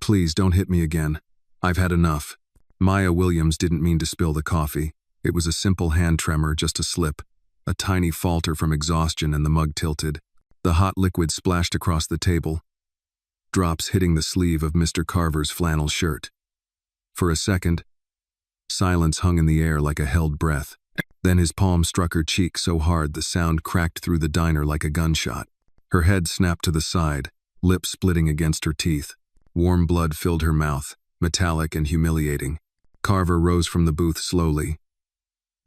Please don't hit me again. I've had enough. Maya Williams didn't mean to spill the coffee. It was a simple hand tremor, just a slip. A tiny falter from exhaustion and the mug tilted. The hot liquid splashed across the table, drops hitting the sleeve of Mr. Carver's flannel shirt. For a second, silence hung in the air like a held breath. Then his palm struck her cheek so hard the sound cracked through the diner like a gunshot. Her head snapped to the side, lips splitting against her teeth. Warm blood filled her mouth, metallic and humiliating. Carver rose from the booth slowly,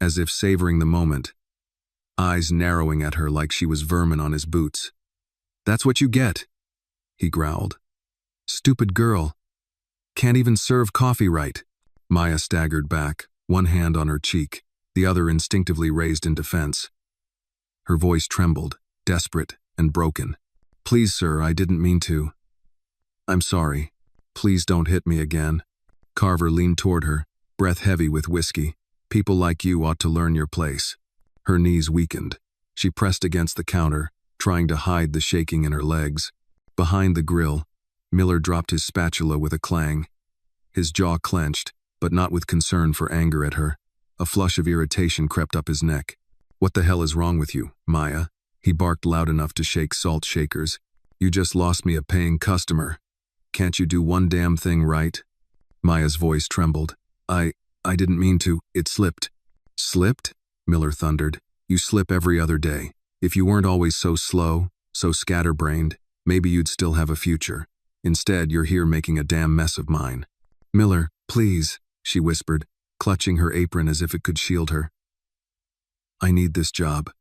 as if savoring the moment, eyes narrowing at her like she was vermin on his boots. "That's what you get," he growled. "Stupid girl. Can't even serve coffee right." Maya staggered back, one hand on her cheek, the other instinctively raised in defense. Her voice trembled, desperate and broken. "Please, sir, I didn't mean to. I'm sorry. Please don't hit me again." Carver leaned toward her, breath heavy with whiskey. "People like you ought to learn your place." Her knees weakened. She pressed against the counter, trying to hide the shaking in her legs. Behind the grill, Miller dropped his spatula with a clang. His jaw clenched, but not with concern for anger at her. A flush of irritation crept up his neck. "What the hell is wrong with you, Maya?" He barked loud enough to shake salt shakers. "You just lost me a paying customer. Can't you do one damn thing right?" Maya's voice trembled. I didn't mean to. It slipped." "Slipped?" Miller thundered. "You slip every other day. If you weren't always so slow, so scatterbrained, maybe you'd still have a future. Instead, you're here making a damn mess of mine." "Miller, please," she whispered, clutching her apron as if it could shield her. "I need this job.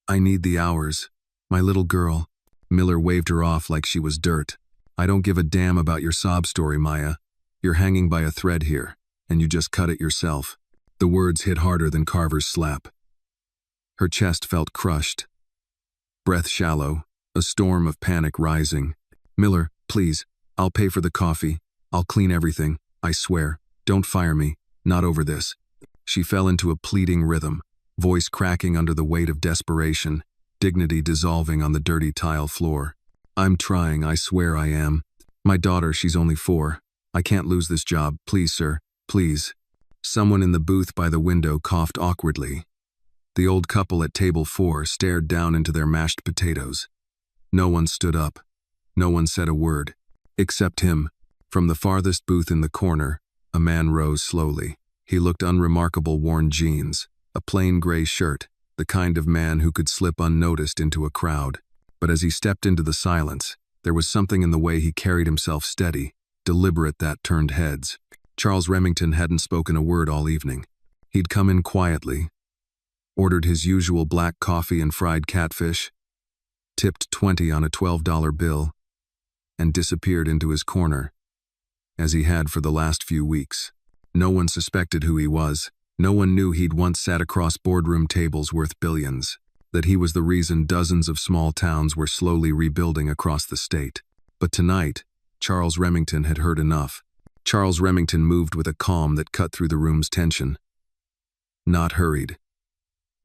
I need the hours. My little girl." Miller waved her off like she was dirt. "I don't give a damn about your sob story, Maya. You're hanging by a thread here, and you just cut it yourself." The words hit harder than Carver's slap. Her chest felt crushed, breath shallow, a storm of panic rising. "Miller, please, I'll pay for the coffee. I'll clean everything, I swear. Don't fire me, not over this." She fell into a pleading rhythm, voice cracking under the weight of desperation, dignity dissolving on the dirty tile floor. "I'm trying, I swear I am. My daughter, she's only 4. I can't lose this job, please, sir, please." Someone in the booth by the window coughed awkwardly. The old couple at table 4 stared down into their mashed potatoes. No one stood up. No one said a word. Except him. From the farthest booth in the corner, a man rose slowly. He looked unremarkable, worn jeans, a plain gray shirt, the kind of man who could slip unnoticed into a crowd. But as he stepped into the silence, there was something in the way he carried himself steady, deliberate, that turned heads. Charles Remington hadn't spoken a word all evening. He'd come in quietly, ordered his usual black coffee and fried catfish, tipped 20 on a $12 bill, and disappeared into his corner, as he had for the last few weeks. No one suspected who he was. No one knew he'd once sat across boardroom tables worth billions, that he was the reason dozens of small towns were slowly rebuilding across the state. But tonight, Charles Remington had heard enough. Charles Remington moved with a calm that cut through the room's tension. Not hurried,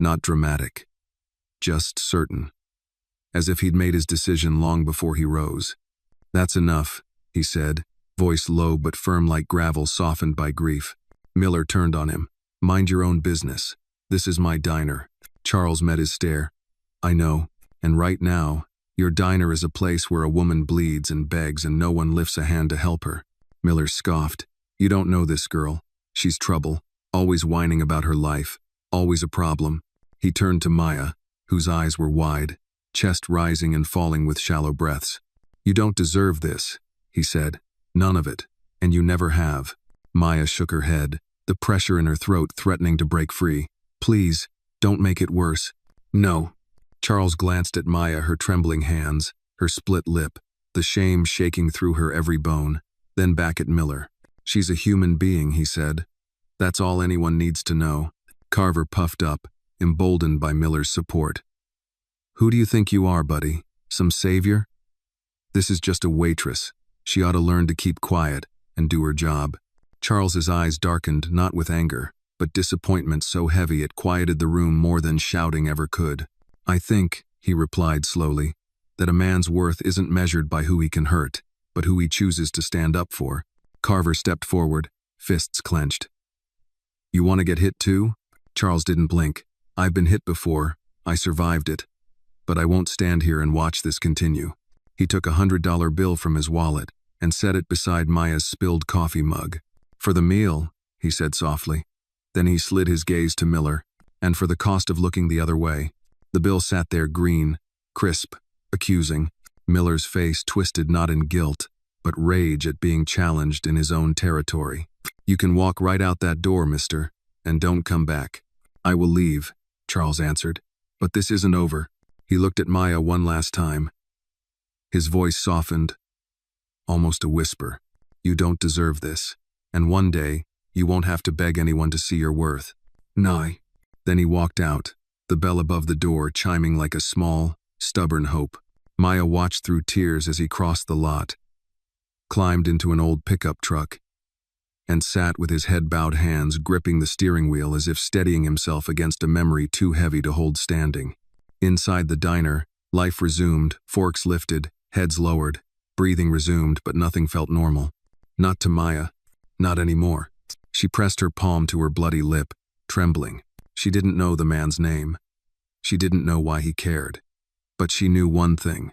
not dramatic, just certain, as if he'd made his decision long before he rose. "That's enough," he said, voice low but firm like gravel softened by grief. Miller turned on him. "Mind your own business. This is my diner." Charles met his stare. "I know, and right now, your diner is a place where a woman bleeds and begs and no one lifts a hand to help her." Miller scoffed. "You don't know this girl. She's trouble, always whining about her life, always a problem." He turned to Maya, whose eyes were wide, chest rising and falling with shallow breaths. "You don't deserve this," he said. "None of it, and you never have." Maya shook her head, the pressure in her throat threatening to break free. "Please, don't make it worse." "No." Charles glanced at Maya, her trembling hands, her split lip, the shame shaking through her every bone, then back at Miller. "She's a human being," he said. "That's all anyone needs to know." Carver puffed up, emboldened by Miller's support. "Who do you think you are, buddy? Some savior? This is just a waitress. She ought to learn to keep quiet and do her job." Charles's eyes darkened, not with anger, but disappointment so heavy it quieted the room more than shouting ever could. "I think," he replied slowly, "that a man's worth isn't measured by who he can hurt. but who he chooses to stand up for. Carver stepped forward, fists clenched. You want to get hit too? Charles didn't blink. I've been hit before. I survived it. But I won't stand here and watch this continue. He took $100 bill from his wallet and set it beside Maya's spilled coffee mug. For the meal, he said softly. Then he slid his gaze to Miller, and for the cost of looking the other way. The bill sat there green, crisp, accusing. Miller's face twisted not in guilt, but rage at being challenged in his own territory. You can walk right out that door, mister, and don't come back. I will leave, Charles answered. But this isn't over. He looked at Maya one last time. His voice softened, almost a whisper. You don't deserve this, and one day, you won't have to beg anyone to see your worth. Nay. Then he walked out, the bell above the door chiming like a small, stubborn hope. Maya watched through tears as he crossed the lot, climbed into an old pickup truck, and sat with his head-bowed hands gripping the steering wheel as if steadying himself against a memory too heavy to hold standing. Inside the diner, life resumed, forks lifted, heads lowered, breathing resumed, but nothing felt normal. Not to Maya. Not anymore. She pressed her palm to her bloody lip, trembling. She didn't know the man's name. She didn't know why he cared. But she knew one thing.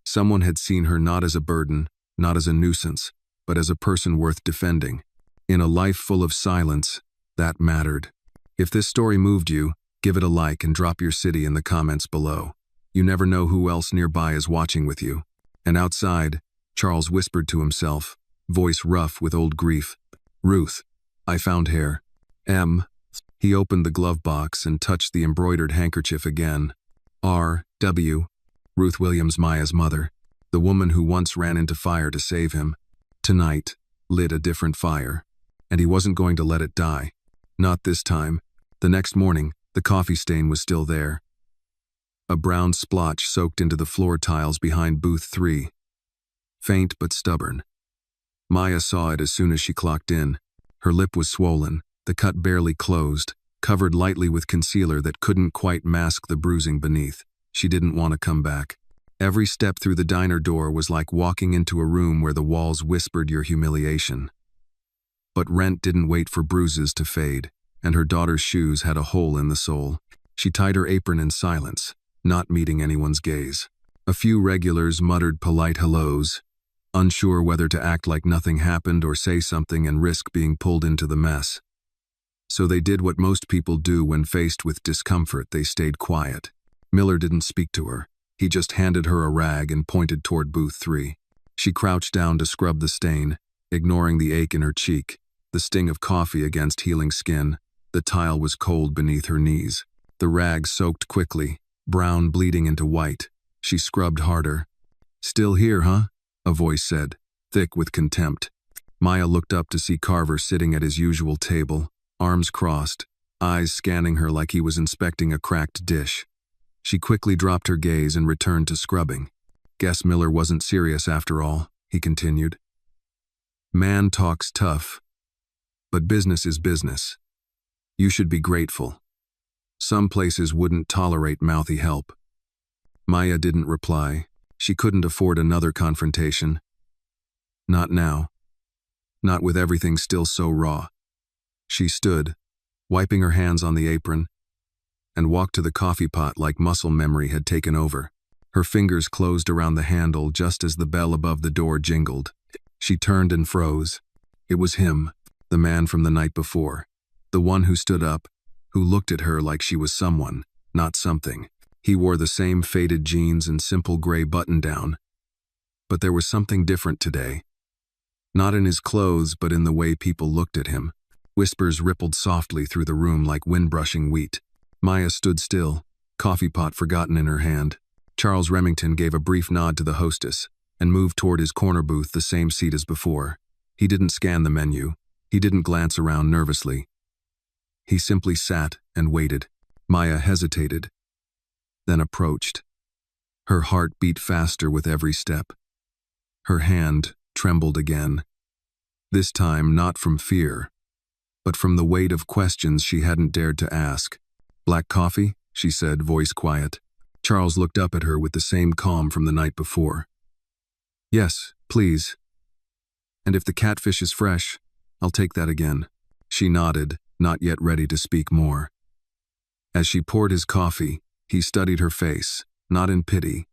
Someone had seen her not as a burden, not as a nuisance, but as a person worth defending. In a life full of silence, that mattered. If this story moved you, give it a like and drop your city in the comments below. You never know who else nearby is watching with you. And outside, Charles whispered to himself, voice rough with old grief. Ruth, I found hair. He opened the glove box and touched the embroidered handkerchief again. R.W. Ruth Williams, Maya's mother, the woman who once ran into fire to save him, tonight lit a different fire. And he wasn't going to let it die. Not this time. The next morning, the coffee stain was still there. A brown splotch soaked into the floor tiles behind booth 3. Faint but stubborn. Maya saw it as soon as she clocked in. Her lip was swollen, the cut barely closed, covered lightly with concealer that couldn't quite mask the bruising beneath. She didn't want to come back. Every step through the diner door was like walking into a room where the walls whispered your humiliation. But rent didn't wait for bruises to fade, and her daughter's shoes had a hole in the sole. She tied her apron in silence, not meeting anyone's gaze. A few regulars muttered polite hellos, unsure whether to act like nothing happened or say something and risk being pulled into the mess. So they did what most people do when faced with discomfort. They stayed quiet. Miller didn't speak to her. He just handed her a rag and pointed toward booth 3. She crouched down to scrub the stain, ignoring the ache in her cheek, the sting of coffee against healing skin. The tile was cold beneath her knees. The rag soaked quickly, brown bleeding into white. She scrubbed harder. Still here, huh? A voice said, thick with contempt. Maya looked up to see Carver sitting at his usual table, arms crossed, eyes scanning her like he was inspecting a cracked dish. She quickly dropped her gaze and returned to scrubbing. Guess Miller wasn't serious after all, he continued. Man talks tough, but business is business. You should be grateful. Some places wouldn't tolerate mouthy help. Maya didn't reply. She couldn't afford another confrontation. Not now. Not with everything still so raw. She stood, wiping her hands on the apron, and walked to the coffee pot like muscle memory had taken over. Her fingers closed around the handle just as the bell above the door jingled. She turned and froze. It was him, the man from the night before. The one who stood up, who looked at her like she was someone, not something. He wore the same faded jeans and simple gray button-down. But there was something different today. Not in his clothes, but in the way people looked at him. Whispers rippled softly through the room like wind brushing wheat. Maya stood still, coffee pot forgotten in her hand. Charles Remington gave a brief nod to the hostess and moved toward his corner booth, the same seat as before. He didn't scan the menu. He didn't glance around nervously. He simply sat and waited. Maya hesitated, then approached. Her heart beat faster with every step. Her hand trembled again. This time not from fear, but from the weight of questions she hadn't dared to ask. Black coffee? She said, voice quiet. Charles looked up at her with the same calm from the night before. Yes, please. And if the catfish is fresh, I'll take that again. She nodded, not yet ready to speak more. As she poured his coffee, he studied her face, not in pity,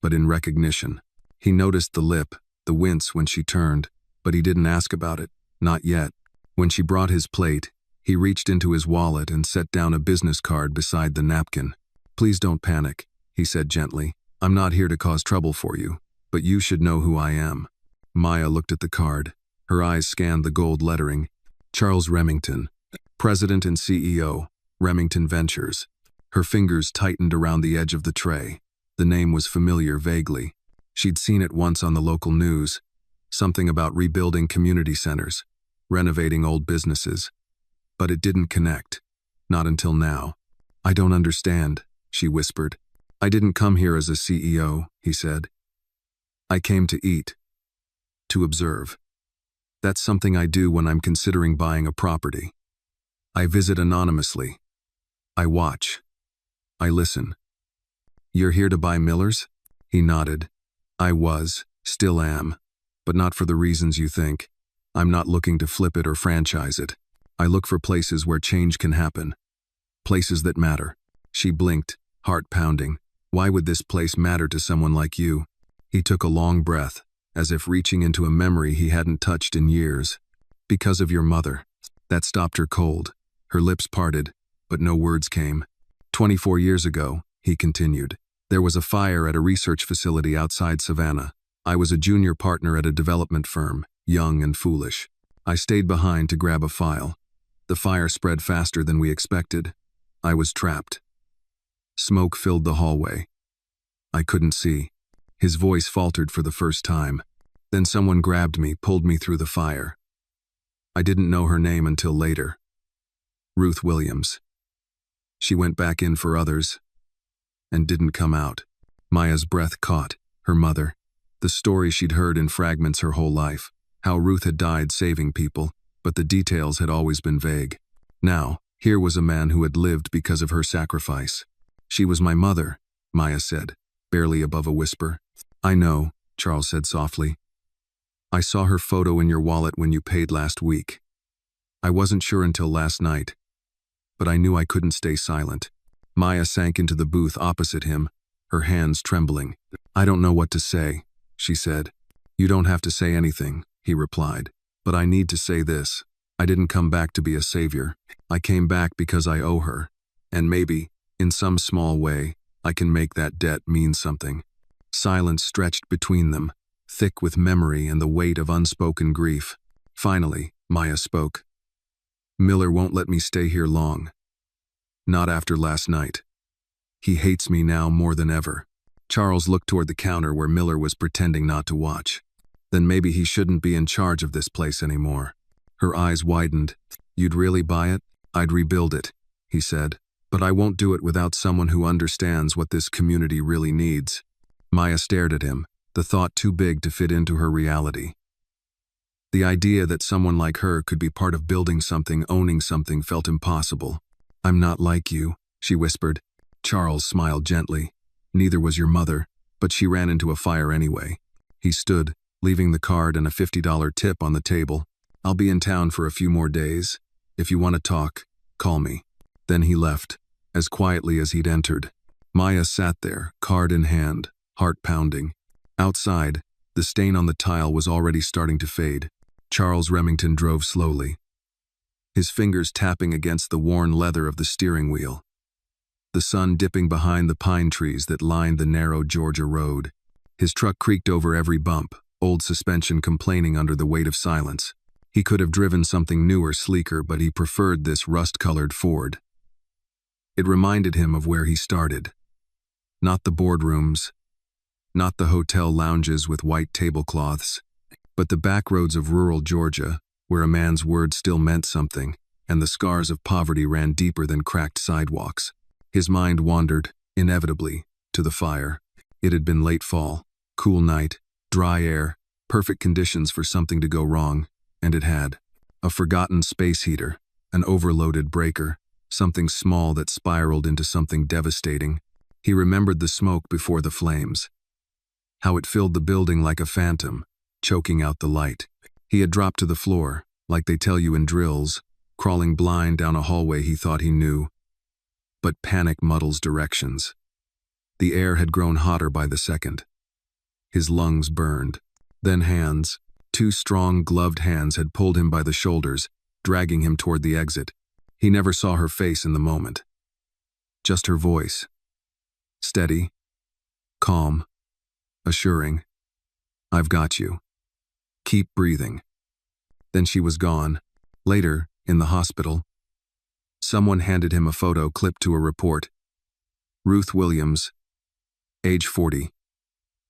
but in recognition. He noticed the lip, the wince when she turned, but he didn't ask about it, not yet. When she brought his plate, he reached into his wallet and set down a business card beside the napkin. Please don't panic, he said gently. I'm not here to cause trouble for you, but you should know who I am. Maya looked at the card. Her eyes scanned the gold lettering. Charles Remington, President and CEO, Remington Ventures. Her fingers tightened around the edge of the tray. The name was familiar vaguely. She'd seen it once on the local news. Something about rebuilding community centers, renovating old businesses. But it didn't connect. Not until now. I don't understand, she whispered. I didn't come here as a CEO, he said. I came to eat. To observe. That's something I do when I'm considering buying a property. I visit anonymously. I watch. I listen. You're here to buy Miller's? He nodded. I was, still am, but not for the reasons you think. I'm not looking to flip it or franchise it. I look for places where change can happen. Places that matter. She blinked, heart pounding. Why would this place matter to someone like you? He took a long breath, as if reaching into a memory he hadn't touched in years. Because of your mother. That stopped her cold. Her lips parted, but no words came. 24 years ago, he continued, there was a fire at a research facility outside Savannah. I was a junior partner at a development firm, young and foolish. I stayed behind to grab a file. The fire spread faster than we expected. I was trapped. Smoke filled the hallway. I couldn't see. His voice faltered for the first time. Then someone grabbed me, pulled me through the fire. I didn't know her name until later. Ruth Williams. She went back in for others and didn't come out. Maya's breath caught. Her mother. The story she'd heard in fragments her whole life. How Ruth had died saving people, but the details had always been vague. Now, here was a man who had lived because of her sacrifice. She was my mother, Maya said, barely above a whisper. I know, Charles said softly. I saw her photo in your wallet when you paid last week. I wasn't sure until last night, but I knew I couldn't stay silent. Maya sank into the booth opposite him, her hands trembling. I don't know what to say, she said. You don't have to say anything, he replied. But I need to say this. I didn't come back to be a savior. I came back because I owe her. And maybe, in some small way, I can make that debt mean something. Silence stretched between them, thick with memory and the weight of unspoken grief. Finally, Maya spoke. Miller won't let me stay here long. Not after last night. He hates me now more than ever. Charles looked toward the counter where Miller was pretending not to watch. Then maybe he shouldn't be in charge of this place anymore. Her eyes widened. You'd really buy it? I'd rebuild it, he said. But I won't do it without someone who understands what this community really needs. Maya stared at him, the thought too big to fit into her reality. The idea that someone like her could be part of building something, owning something, felt impossible. I'm not like you, she whispered. Charles smiled gently. Neither was your mother, but she ran into a fire anyway. He stood, leaving the card and a $50 tip on the table. I'll be in town for a few more days. If you want to talk, call me. Then he left, as quietly as he'd entered. Maya sat there, card in hand, heart pounding. Outside, the stain on the tile was already starting to fade. Charles Remington drove slowly, his fingers tapping against the worn leather of the steering wheel. The sun dipping behind the pine trees that lined the narrow Georgia road. His truck creaked over every bump, old suspension complaining under the weight of silence. He could have driven something newer, sleeker, but he preferred this rust-colored Ford. It reminded him of where he started. Not the boardrooms, not the hotel lounges with white tablecloths, but the back roads of rural Georgia, where a man's word still meant something, and the scars of poverty ran deeper than cracked sidewalks. His mind wandered, inevitably, to the fire. It had been late fall, cool night, dry air, perfect conditions for something to go wrong, and it had. A forgotten space heater, an overloaded breaker, something small that spiraled into something devastating. He remembered the smoke before the flames. how it filled the building like a phantom, choking out the light. He had dropped to the floor, like they tell you in drills, crawling blind down a hallway he thought he knew. But panic muddles directions. The air had grown hotter by the second. His lungs burned. Then hands, two strong, gloved hands had pulled him by the shoulders, dragging him toward the exit. He never saw her face in the moment. Just her voice. Steady, calm, assuring. I've got you. Keep breathing. Then she was gone. Later, in the hospital, someone handed him a photo clipped to a report. Ruth Williams, age 40.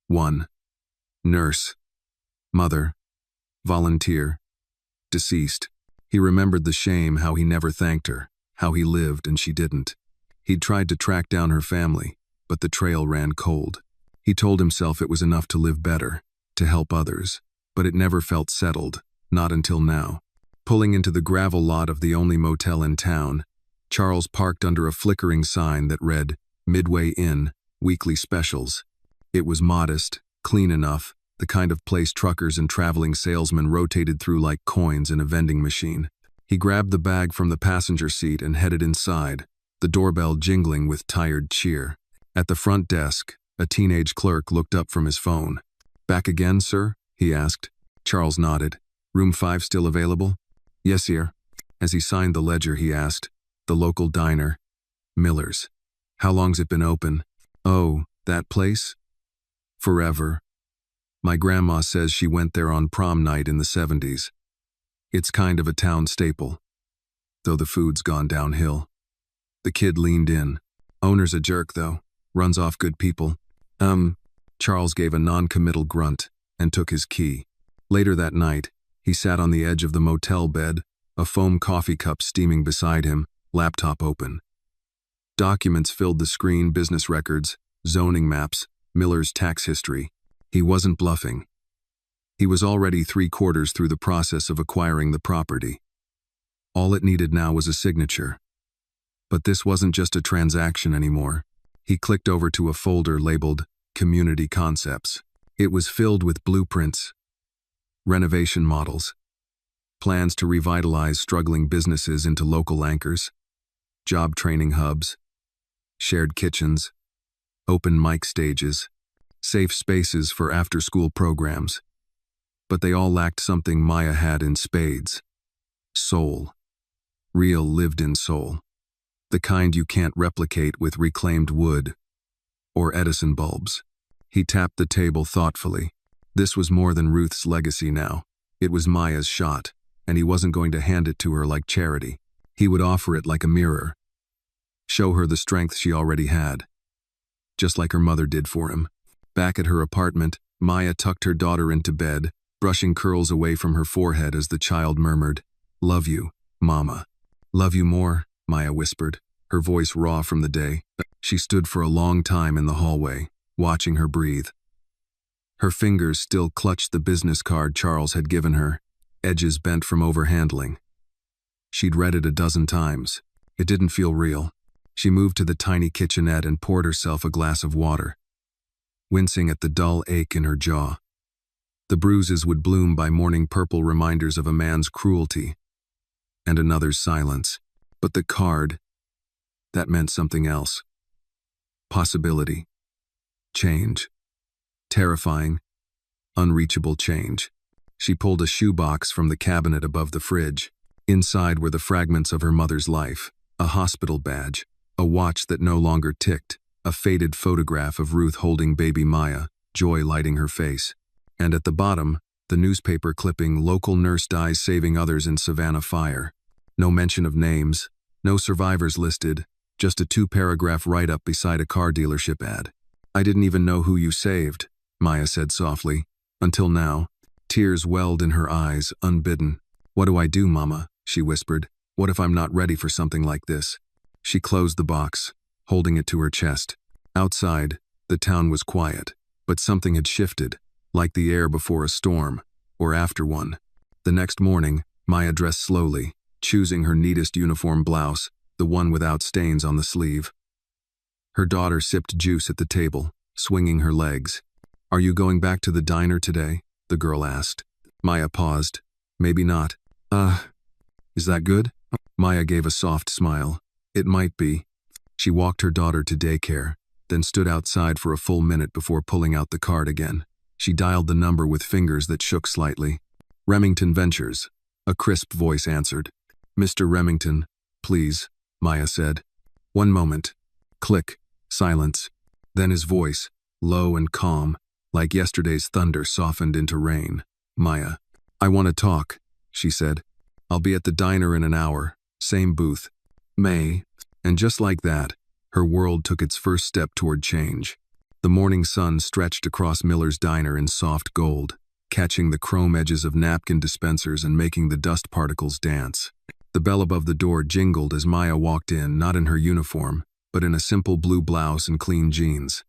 1. Nurse. Mother. Volunteer. Deceased. He remembered the shame, how he never thanked her, how he lived and she didn't. He'd tried to track down her family, but the trail ran cold. He told himself it was enough to live better, to help others, but it never felt settled, not until now. Pulling into the gravel lot of the only motel in town, Charles parked under a flickering sign that read, Midway Inn, Weekly Specials. It was modest, clean enough, the kind of place truckers and traveling salesmen rotated through like coins in a vending machine. He grabbed the bag from the passenger seat and headed inside, the doorbell jingling with tired cheer. At the front desk, a teenage clerk looked up from his phone. Back again, sir? He asked. Charles nodded. Room 5 still available? Yes, sir. As he signed the ledger, he asked. The local diner. Miller's. How long's it been open? Oh, that place? Forever. My grandma says she went there on prom night in the 70s. It's kind of a town staple, though the food's gone downhill. The kid leaned in. Owner's a jerk, though. Runs off good people. Charles gave a non-committal grunt and took his key. Later that night, he sat on the edge of the motel bed, a foam coffee cup steaming beside him, laptop open. Documents filled the screen, business records, zoning maps, Miller's tax history. He wasn't bluffing. He was already 3/4 through the process of acquiring the property. All it needed now was a signature. But this wasn't just a transaction anymore. He clicked over to a folder labeled Community Concepts. It was filled with blueprints, renovation models, plans to revitalize struggling businesses into local anchors, job training hubs, shared kitchens, open mic stages, safe spaces for after-school programs. But they all lacked something Maya had in spades. Soul. Real lived-in soul. The kind you can't replicate with reclaimed wood or Edison bulbs. He tapped the table thoughtfully. This was more than Ruth's legacy now. It was Maya's shot, and he wasn't going to hand it to her like charity. He would offer it like a mirror. Show her the strength she already had. Just like her mother did for him. Back at her apartment, Maya tucked her daughter into bed, brushing curls away from her forehead as the child murmured, "Love you, Mama." "Love you more," Maya whispered, her voice raw from the day. She stood for a long time in the hallway, watching her breathe. Her fingers still clutched the business card Charles had given her, edges bent from overhandling. She'd read it a dozen times. It didn't feel real. She moved to the tiny kitchenette and poured herself a glass of water, wincing at the dull ache in her jaw. The bruises would bloom by morning purple reminders of a man's cruelty and another's silence. But the card, that meant something else. Possibility. Change. Terrifying, unreachable change. She pulled a shoebox from the cabinet above the fridge. Inside were the fragments of her mother's life, a hospital badge, a watch that no longer ticked, a faded photograph of Ruth holding baby Maya, joy lighting her face. And at the bottom, the newspaper clipping, "Local nurse dies saving others in Savannah fire." No mention of names, no survivors listed, just a 2-paragraph write-up beside a car dealership ad. "I didn't even know who you saved," Maya said softly. Until now, tears welled in her eyes, unbidden. "What do I do, Mama?" she whispered. "What if I'm not ready for something like this?" She closed the box, holding it to her chest. Outside, the town was quiet, but something had shifted, like the air before a storm, or after one. The next morning, Maya dressed slowly, choosing her neatest uniform blouse, the one without stains on the sleeve. Her daughter sipped juice at the table, swinging her legs. Are you going back to the diner today? The girl asked. Maya paused. Maybe not. Is that good? Maya gave a soft smile. It might be. She walked her daughter to daycare, then stood outside for a full minute before pulling out the card again. She dialed the number with fingers that shook slightly. Remington Ventures. A crisp voice answered. Mr. Remington, please, Maya said. One moment. Click. Silence. Then his voice, low and calm, like yesterday's thunder softened into rain. Maya. I want to talk, she said. I'll be at the diner in an hour. Same booth. May. And just like that, her world took its first step toward change. The morning sun stretched across Miller's diner in soft gold, catching the chrome edges of napkin dispensers and making the dust particles dance. The bell above the door jingled as Maya walked in, not in her uniform, but in a simple blue blouse and clean jeans.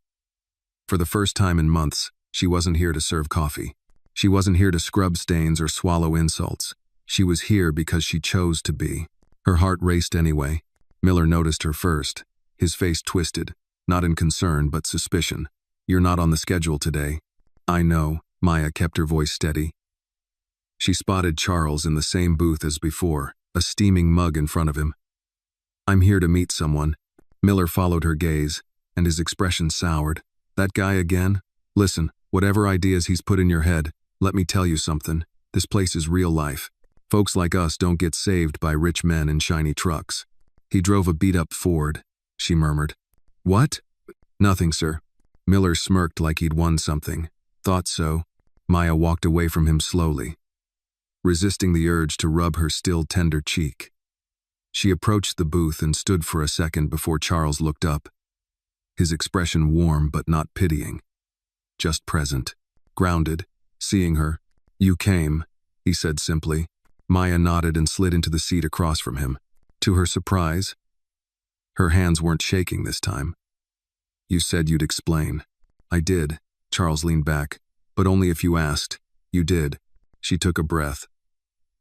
For the first time in months, she wasn't here to serve coffee. She wasn't here to scrub stains or swallow insults. She was here because she chose to be. Her heart raced anyway. Miller noticed her first. His face twisted, not in concern but suspicion. You're not on the schedule today. I know, Maya kept her voice steady. She spotted Charles in the same booth as before, a steaming mug in front of him. I'm here to meet someone. Miller followed her gaze, and his expression soured. That guy again? Listen, whatever ideas he's put in your head, let me tell you something. This place is real life. Folks like us don't get saved by rich men in shiny trucks. He drove a beat-up Ford, she murmured. What? Nothing, sir. Miller smirked like he'd won something. Thought so. Maya walked away from him slowly, resisting the urge to rub her still tender cheek. She approached the booth and stood for a second before Charles looked up. His expression warm but not pitying. Just present. Grounded. Seeing her. You came, he said simply. Maya nodded and slid into the seat across from him. To her surprise, her hands weren't shaking this time. You said you'd explain. I did. Charles leaned back. But only if you asked. You did. She took a breath.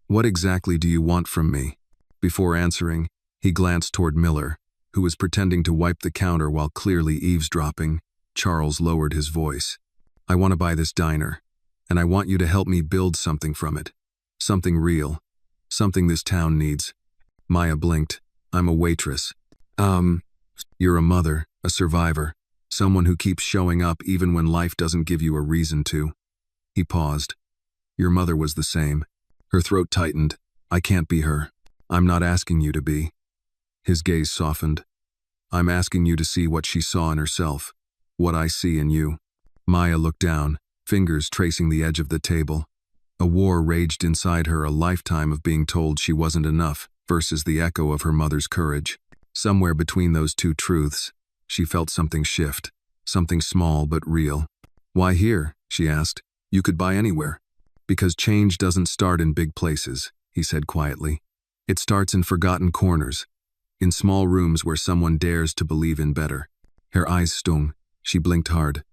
What exactly do you want from me? Before answering, he glanced toward Miller, who was pretending to wipe the counter while clearly eavesdropping. Charles lowered his voice. I want to buy this diner, and I want you to help me build something from it. Something real. Something this town needs. Maya blinked. I'm a waitress. You're a mother, a survivor, someone who keeps showing up even when life doesn't give you a reason to. He paused. Your mother was the same. Her throat tightened. I can't be her. I'm not asking you to be. His gaze softened. I'm asking you to see what she saw in herself, what I see in you. Maya looked down, fingers tracing the edge of the table. A war raged inside her, a lifetime of being told she wasn't enough versus the echo of her mother's courage. Somewhere between those two truths, she felt something shift, something small but real. Why here? She asked. You could buy anywhere. Because change doesn't start in big places, he said quietly. It starts in forgotten corners, in small rooms where someone dares to believe in better. Her eyes stung. She blinked hard.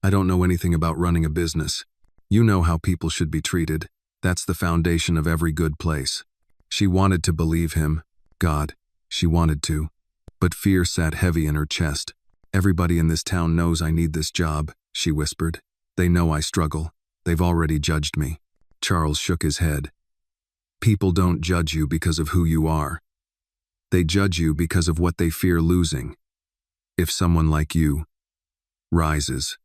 I don't know anything about running a business. You know how people should be treated. That's the foundation of every good place. She wanted to believe him. God, she wanted to. But fear sat heavy in her chest. Everybody in this town knows I need this job, she whispered. They know I struggle. They've already judged me. Charles shook his head. People don't judge you because of who you are. They judge you because of what they fear losing. If someone like you rises.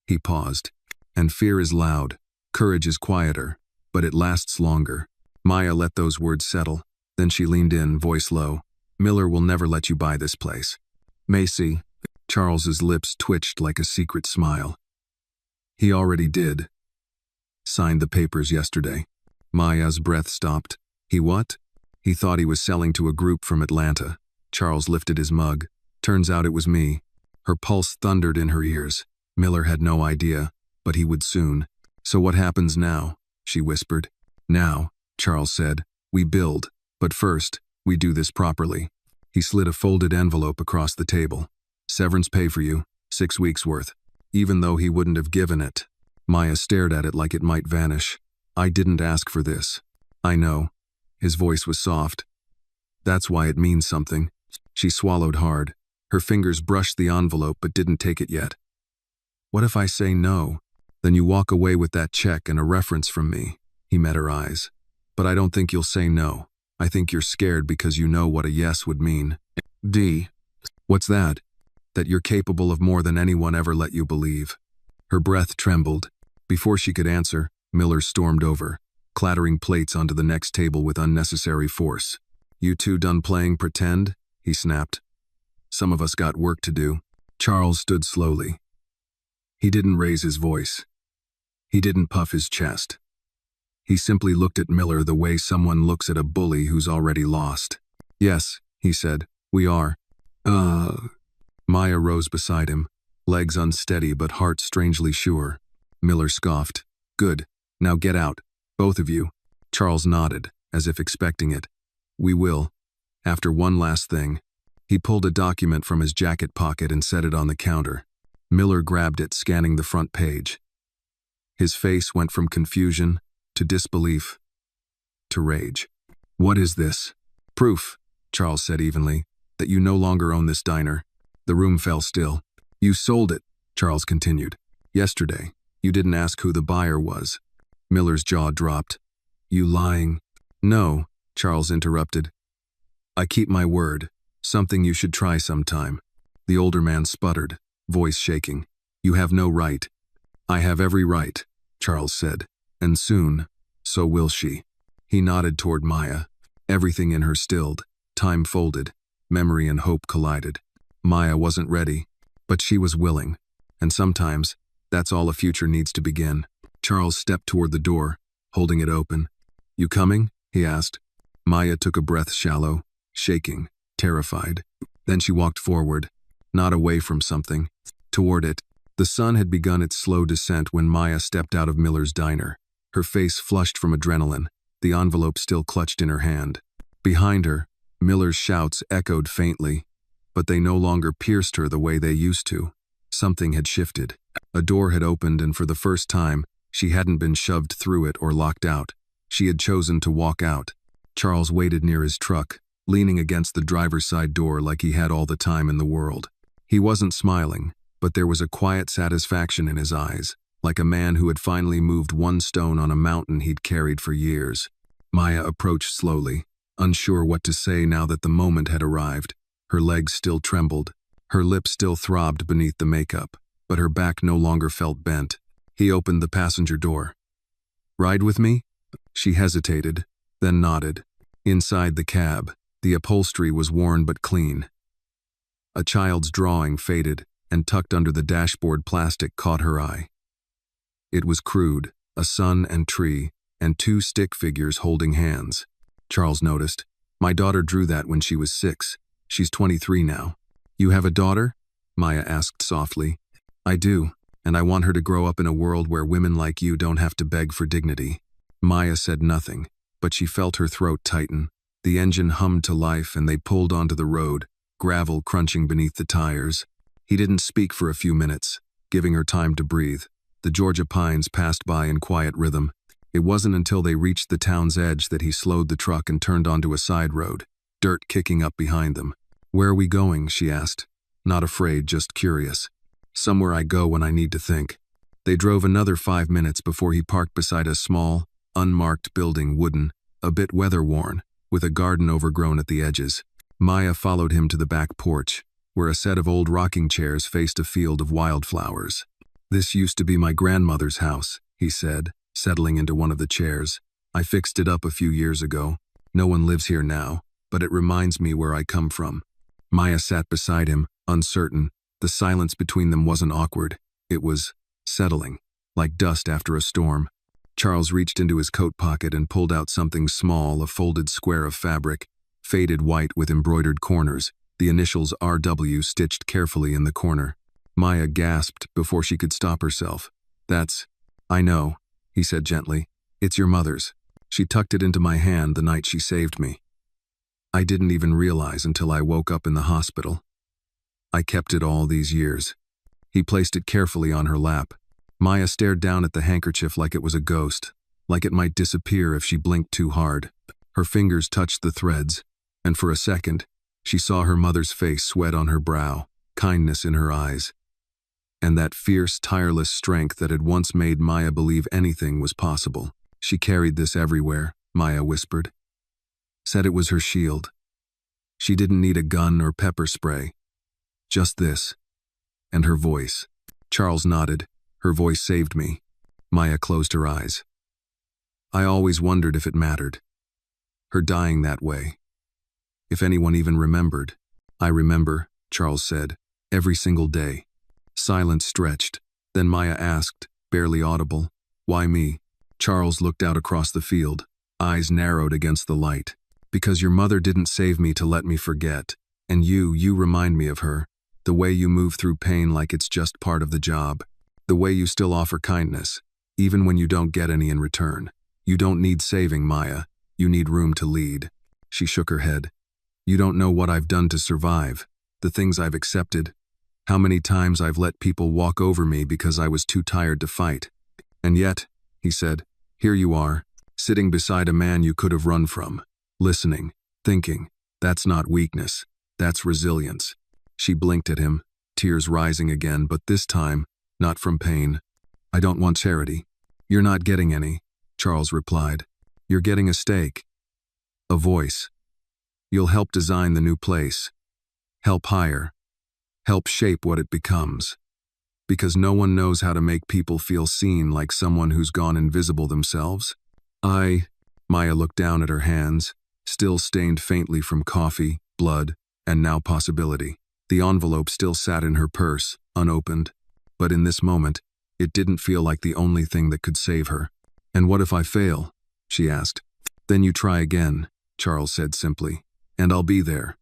He paused. And fear is loud. Courage is quieter, but it lasts longer. Maya let those words settle. Then she leaned in, voice low. Miller will never let you buy this place. Macy. Charles's lips twitched like a secret smile. He already did. Signed the papers yesterday. Maya's breath stopped. He what? He thought he was selling to a group from Atlanta. Charles lifted his mug. Turns out it was me. Her pulse thundered in her ears. Miller had no idea, but he would soon. So what happens now? She whispered. Now, Charles said, we build, but first, we do this properly. He slid a folded envelope across the table. Severance pay for you, 6 weeks worth. Even though he wouldn't have given it. Maya stared at it like it might vanish. I didn't ask for this. I know. His voice was soft. That's why it means something. She swallowed hard. Her fingers brushed the envelope but didn't take it yet. What if I say no? Then you walk away with that check and a reference from me. He met her eyes. But I don't think you'll say no. I think you're scared because you know what a yes would mean. D. What's that? That you're capable of more than anyone ever let you believe. Her breath trembled. Before she could answer, Miller stormed over, clattering plates onto the next table with unnecessary force. You two done playing pretend? He snapped. Some of us got work to do. Charles stood slowly. He didn't raise his voice. He didn't puff his chest. He simply looked at Miller the way someone looks at a bully who's already lost. Yes, he said, we are. Maya rose beside him, legs unsteady but heart strangely sure. Miller scoffed. Good. Now get out. Both of you. Charles nodded, as if expecting it. We will. After one last thing. He pulled a document from his jacket pocket and set it on the counter. Miller grabbed it, scanning the front page. His face went from confusion to disbelief to rage. What is this? Proof, Charles said evenly, that you no longer own this diner. The room fell still. You sold it, Charles continued. Yesterday. You didn't ask who the buyer was. Miller's jaw dropped. You lying? No, Charles interrupted. I keep my word. Something you should try sometime. The older man sputtered, voice shaking. You have no right. I have every right, Charles said. And soon, so will she. He nodded toward Maya. Everything in her stilled. Time folded. Memory and hope collided. Maya wasn't ready, but she was willing. And sometimes, that's all a future needs to begin. Charles stepped toward the door, holding it open. You coming? He asked. Maya took a breath shallow, shaking, terrified. Then she walked forward, not away from something, toward it. The sun had begun its slow descent when Maya stepped out of Miller's diner. Her face flushed from adrenaline, the envelope still clutched in her hand. Behind her, Miller's shouts echoed faintly, but they no longer pierced her the way they used to. Something had shifted. A door had opened, and for the first time, she hadn't been shoved through it or locked out. She had chosen to walk out. Charles waited near his truck, leaning against the driver's side door like he had all the time in the world. He wasn't smiling, but there was a quiet satisfaction in his eyes, like a man who had finally moved one stone on a mountain he'd carried for years. Maya approached slowly, unsure what to say now that the moment had arrived. Her legs still trembled. Her lips still throbbed beneath the makeup, but her back no longer felt bent. He opened the passenger door. Ride with me? She hesitated, then nodded. Inside the cab, the upholstery was worn but clean. A child's drawing, faded and tucked under the dashboard plastic, caught her eye. It was crude, a sun and tree, and two stick figures holding hands. Charles noticed. My daughter drew that when she was 6. She's 23 now. You have a daughter? Maya asked softly. I do, and I want her to grow up in a world where women like you don't have to beg for dignity. Maya said nothing, but she felt her throat tighten. The engine hummed to life and they pulled onto the road, gravel crunching beneath the tires. He didn't speak for a few minutes, giving her time to breathe. The Georgia pines passed by in quiet rhythm. It wasn't until they reached the town's edge that he slowed the truck and turned onto a side road, dirt kicking up behind them. Where are we going? She asked. Not afraid, just curious. Somewhere I go when I need to think. They drove another 5 minutes before he parked beside a small, unmarked building, wooden, a bit weather-worn, with a garden overgrown at the edges. Maya followed him to the back porch, where a set of old rocking chairs faced a field of wildflowers. This used to be my grandmother's house, he said, settling into one of the chairs. I fixed it up a few years ago. No one lives here now, but it reminds me where I come from. Maya sat beside him, uncertain. The silence between them wasn't awkward. It was settling, like dust after a storm. Charles reached into his coat pocket and pulled out something small, a folded square of fabric, faded white with embroidered corners, the initials RW stitched carefully in the corner. Maya gasped before she could stop herself. That's, I know, he said gently. It's your mother's. She tucked it into my hand the night she saved me. I didn't even realize until I woke up in the hospital. I kept it all these years. He placed it carefully on her lap. Maya stared down at the handkerchief like it was a ghost, like it might disappear if she blinked too hard. Her fingers touched the threads, and for a second, she saw her mother's face, sweat on her brow, kindness in her eyes. and that fierce, tireless strength that had once made Maya believe anything was possible. She carried this everywhere, Maya whispered. Said it was her shield. She didn't need a gun or pepper spray. Just this. And her voice. Charles nodded. Her voice saved me. Maya closed her eyes. I always wondered if it mattered. Her dying that way. If anyone even remembered. I remember, Charles said, every single day. Silence stretched. Then Maya asked, barely audible, why me? Charles looked out across the field, eyes narrowed against the light. Because your mother didn't save me to let me forget. And you remind me of her. The way you move through pain like it's just part of the job. The way you still offer kindness, even when you don't get any in return. You don't need saving, Maya. You need room to lead. She shook her head. You don't know what I've done to survive. The things I've accepted. How many times I've let people walk over me because I was too tired to fight. And yet, he said, here you are, sitting beside a man you could have run from. Listening, thinking. That's not weakness. That's resilience. She blinked at him, tears rising again, but this time, not from pain. I don't want charity. You're not getting any, Charles replied. You're getting a stake. A voice. You'll help design the new place. Help hire. Help shape what it becomes. Because no one knows how to make people feel seen like someone who's gone invisible themselves. Maya looked down at her hands, still stained faintly from coffee, blood, and now possibility. The envelope still sat in her purse, unopened. But in this moment, it didn't feel like the only thing that could save her. And what if I fail? She asked. Then you try again, Charles said simply. And I'll be there.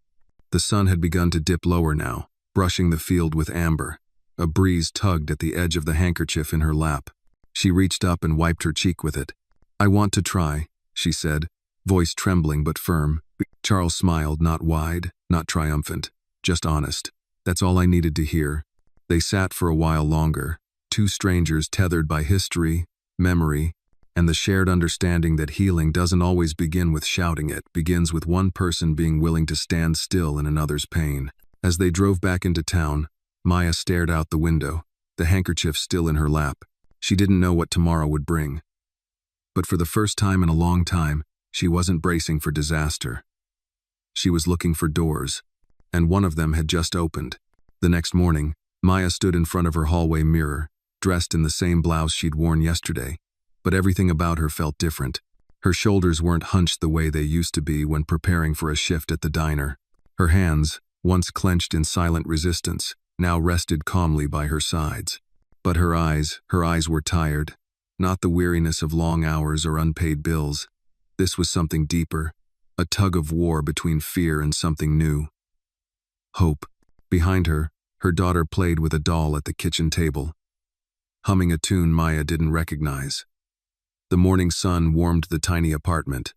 The sun had begun to dip lower now, brushing the field with amber. A breeze tugged at the edge of the handkerchief in her lap. She reached up and wiped her cheek with it. I want to try, she said, voice trembling but firm. Charles smiled, not wide, not triumphant, just honest. That's all I needed to hear. They sat for a while longer, two strangers tethered by history, memory, and the shared understanding that healing doesn't always begin with shouting. It begins with one person being willing to stand still in another's pain. As they drove back into town, Maya stared out the window, the handkerchief still in her lap. She didn't know what tomorrow would bring. But for the first time in a long time, she wasn't bracing for disaster. She was looking for doors, and one of them had just opened. The next morning, Maya stood in front of her hallway mirror, dressed in the same blouse she'd worn yesterday. But everything about her felt different. Her shoulders weren't hunched the way they used to be when preparing for a shift at the diner. Her hands, once clenched in silent resistance, now rested calmly by her sides. But her eyes were tired. Not the weariness of long hours or unpaid bills. This was something deeper, a tug of war between fear and something new. Hope. Behind her, her daughter played with a doll at the kitchen table, humming a tune Maya didn't recognize. The morning sun warmed the tiny apartment,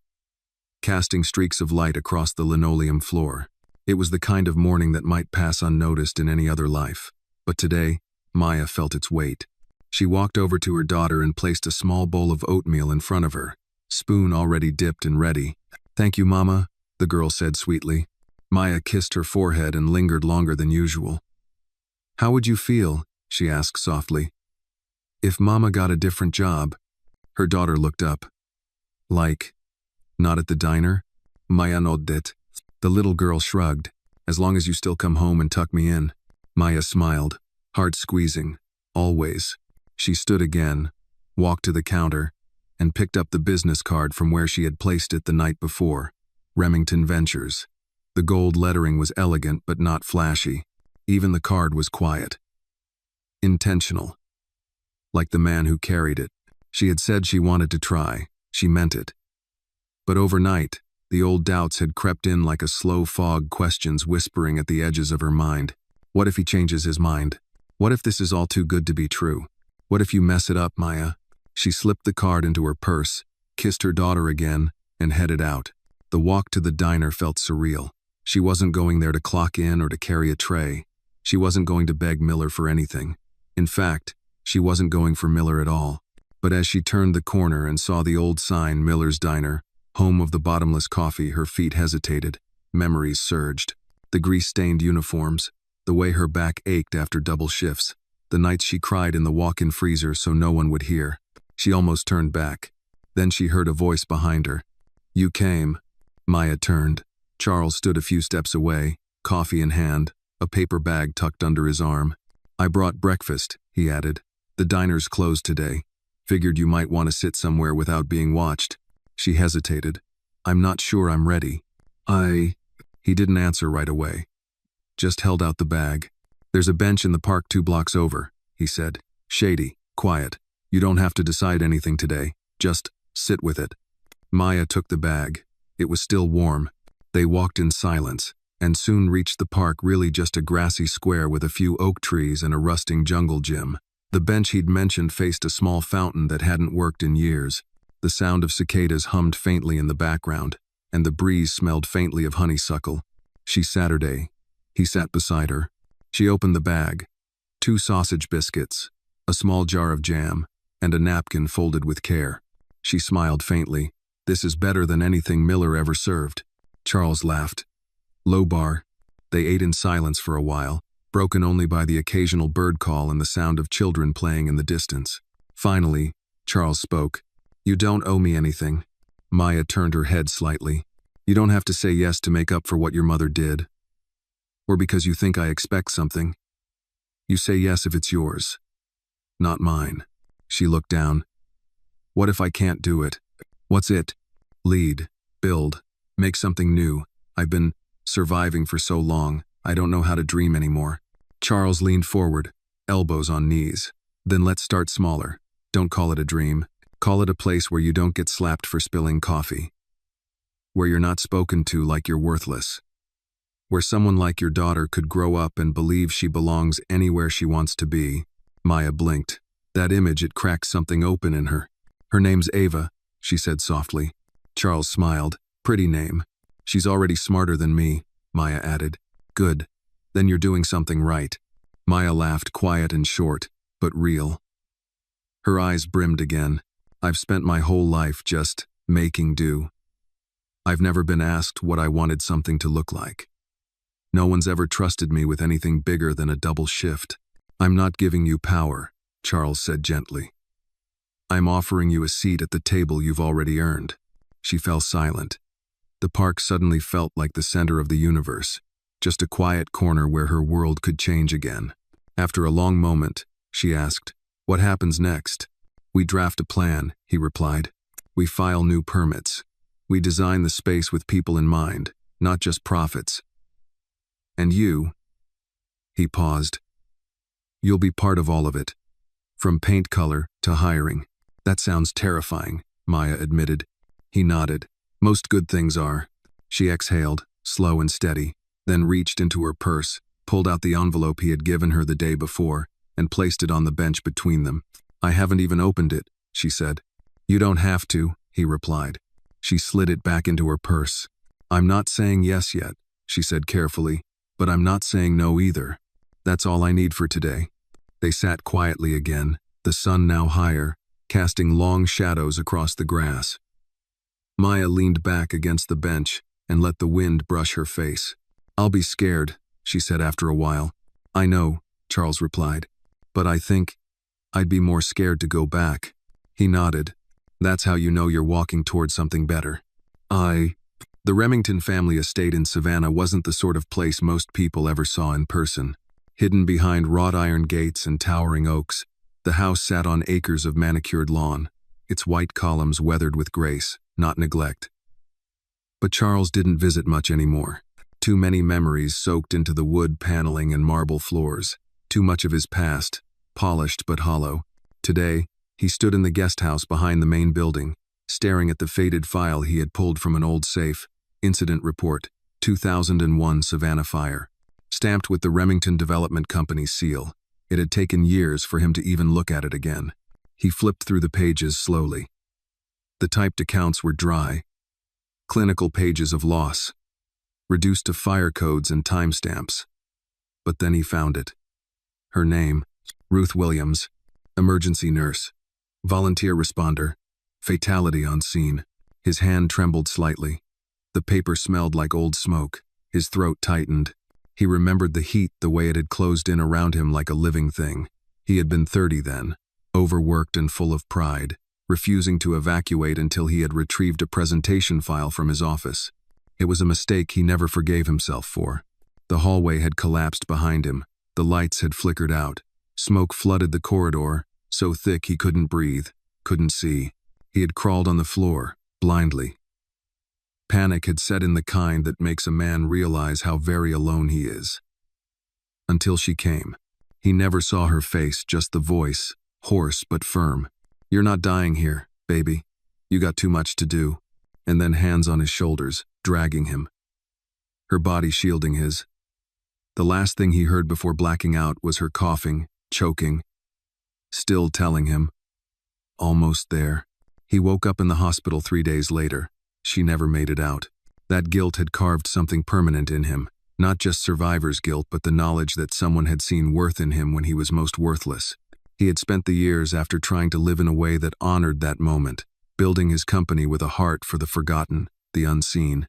casting streaks of light across the linoleum floor. It was the kind of morning that might pass unnoticed in any other life. But today, Maya felt its weight. She walked over to her daughter and placed a small bowl of oatmeal in front of her, spoon already dipped and ready. Thank you, Mama, the girl said sweetly. Maya kissed her forehead and lingered longer than usual. How would you feel, she asked softly, if Mama got a different job? Her daughter looked up. Like, not at the diner? Maya nodded. The little girl shrugged. As long as you still come home and tuck me in. Maya smiled, heart squeezing. Always. She stood again, walked to the counter, and picked up the business card from where she had placed it the night before. Remington Ventures. The gold lettering was elegant but not flashy. Even the card was quiet. Intentional. Like the man who carried it. She had said she wanted to try. She meant it. But overnight, the old doubts had crept in like a slow fog, questions whispering at the edges of her mind. What if he changes his mind? What if this is all too good to be true? What if you mess it up, Maya? She slipped the card into her purse, kissed her daughter again, and headed out. The walk to the diner felt surreal. She wasn't going there to clock in or to carry a tray. She wasn't going to beg Miller for anything. In fact, she wasn't going for Miller at all. But as she turned the corner and saw the old sign, Miller's Diner, home of the bottomless coffee, her feet hesitated. Memories surged. The grease-stained uniforms, the way her back ached after double shifts, The nights she cried in the walk-in freezer so no one would hear. She almost turned back. Then she heard a voice behind her. "You came." Maya turned. Charles stood a few steps away, coffee in hand, a paper bag tucked under his arm. "I brought breakfast," he added. "The diner's closed today. Figured you might want to sit somewhere without being watched." She hesitated. "I'm not sure I'm ready." He didn't answer right away. Just held out the bag. "There's a bench in the park 2 blocks over," he said. "Shady, quiet. You don't have to decide anything today. Just sit with it." Maya took the bag. It was still warm. They walked in silence, and soon reached the park, really just a grassy square with a few oak trees and a rusting jungle gym. The bench he'd mentioned faced a small fountain that hadn't worked in years. The sound of cicadas hummed faintly in the background, and the breeze smelled faintly of honeysuckle. He sat beside her. She opened the bag. 2 sausage biscuits, a small jar of jam, and a napkin folded with care. She smiled faintly. "This is better than anything Miller ever served." Charles laughed. Low bar. They ate in silence for a while, broken only by the occasional bird call and the sound of children playing in the distance. Finally, Charles spoke. "You don't owe me anything." Maya turned her head slightly. "You don't have to say yes to make up for what your mother did. Or because you think I expect something. You say yes if it's yours. Not mine." She looked down. "What if I can't do it?" "What's it?" "Lead. Build. Make something new. I've been surviving for so long, I don't know how to dream anymore." Charles leaned forward, elbows on knees. "Then let's start smaller. Don't call it a dream. Call it a place where you don't get slapped for spilling coffee. Where you're not spoken to like you're worthless. Where someone like your daughter could grow up and believe she belongs anywhere she wants to be." Maya blinked. That image, it cracked something open in her. "Her name's Ava," she said softly. Charles smiled. "Pretty name. She's already smarter than me," Maya added. "Good. Then you're doing something right." Maya laughed, quiet and short, but real. Her eyes brimmed again. "I've spent my whole life just making do. I've never been asked what I wanted something to look like. No one's ever trusted me with anything bigger than a double shift." "I'm not giving you power," Charles said gently. "I'm offering you a seat at the table you've already earned." She fell silent. The park suddenly felt like the center of the universe, just a quiet corner where her world could change again. After a long moment, she asked, "What happens next?" "We draft a plan," he replied. "We file new permits. We design the space with people in mind, not just profits. And you," he paused, "you'll be part of all of it. From paint color to hiring." "That sounds terrifying," Maya admitted. He nodded. "Most good things are." She exhaled, slow and steady, then reached into her purse, pulled out the envelope he had given her the day before, and placed it on the bench between them. "I haven't even opened it," she said. "You don't have to," he replied. She slid it back into her purse. "I'm not saying yes yet," she said carefully, "but I'm not saying no either. That's all I need for today." They sat quietly again, the sun now higher, casting long shadows across the grass. Maya leaned back against the bench and let the wind brush her face. "I'll be scared," she said after a while. "I know," Charles replied, "but I think I'd be more scared to go back." He nodded. "That's how you know you're walking toward something better." The Remington family estate in Savannah wasn't the sort of place most people ever saw in person. Hidden behind wrought iron gates and towering oaks, the house sat on acres of manicured lawn, its white columns weathered with grace, not neglect. But Charles didn't visit much anymore. Too many memories soaked into the wood paneling and marble floors. Too much of his past, polished but hollow. Today, he stood in the guest house behind the main building, staring at the faded file he had pulled from an old safe. Incident report, 2001 Savannah fire. Stamped with the Remington Development Company's seal. It had taken years for him to even look at it again. He flipped through the pages slowly. The typed accounts were dry. Clinical pages of loss, reduced to fire codes and timestamps. But then he found it. Her name, Ruth Williams, emergency nurse, volunteer responder, fatality on scene. His hand trembled slightly. The paper smelled like old smoke. His throat tightened. He remembered the heat, the way it had closed in around him like a living thing. He had been 30 then, overworked and full of pride, refusing to evacuate until he had retrieved a presentation file from his office. It was a mistake he never forgave himself for. The hallway had collapsed behind him. The lights had flickered out. Smoke flooded the corridor, so thick he couldn't breathe, couldn't see. He had crawled on the floor, blindly. Panic had set in, the kind that makes a man realize how very alone he is. Until she came. He never saw her face, just the voice, hoarse but firm. "You're not dying here, baby. You got too much to do." And then hands on his shoulders, dragging him. Her body shielding his. The last thing he heard before blacking out was her coughing, choking, still telling him. Almost there. He woke up in the hospital 3 days later. She never made it out. That guilt had carved something permanent in him, not just survivor's guilt, but the knowledge that someone had seen worth in him when he was most worthless. He had spent the years after trying to live in a way that honored that moment, building his company with a heart for the forgotten, the unseen.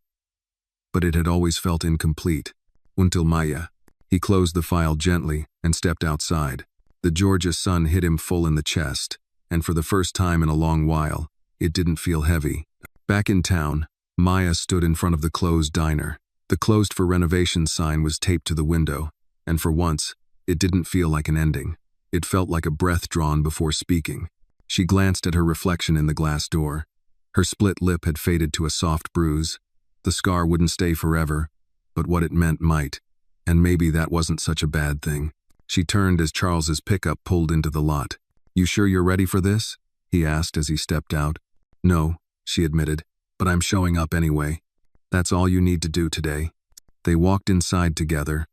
But it had always felt incomplete. Until Maya. He closed the file gently and stepped outside. The Georgia sun hit him full in the chest, and for the first time in a long while, it didn't feel heavy. Back in town, Maya stood in front of the closed diner. The closed for renovation sign was taped to the window, and for once, it didn't feel like an ending. It felt like a breath drawn before speaking. She glanced at her reflection in the glass door. Her split lip had faded to a soft bruise. The scar wouldn't stay forever, but what it meant might. And maybe that wasn't such a bad thing. She turned as Charles's pickup pulled into the lot. "You sure you're ready for this?" he asked as he stepped out. "No," she admitted, "but I'm showing up anyway. That's all you need to do today." They walked inside together.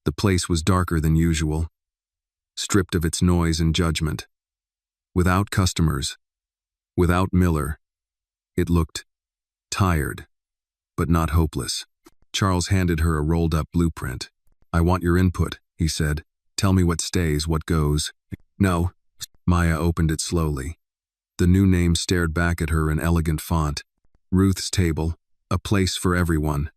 The place was darker than usual, stripped of its noise and judgment. Without customers, without Miller. It looked tired, but not hopeless. Charles handed her a rolled-up blueprint. "I want your input," he said. "Tell me what stays, what goes." "No." Maya opened it slowly. The new name stared back at her in elegant font. "Ruth's Table, a place for everyone."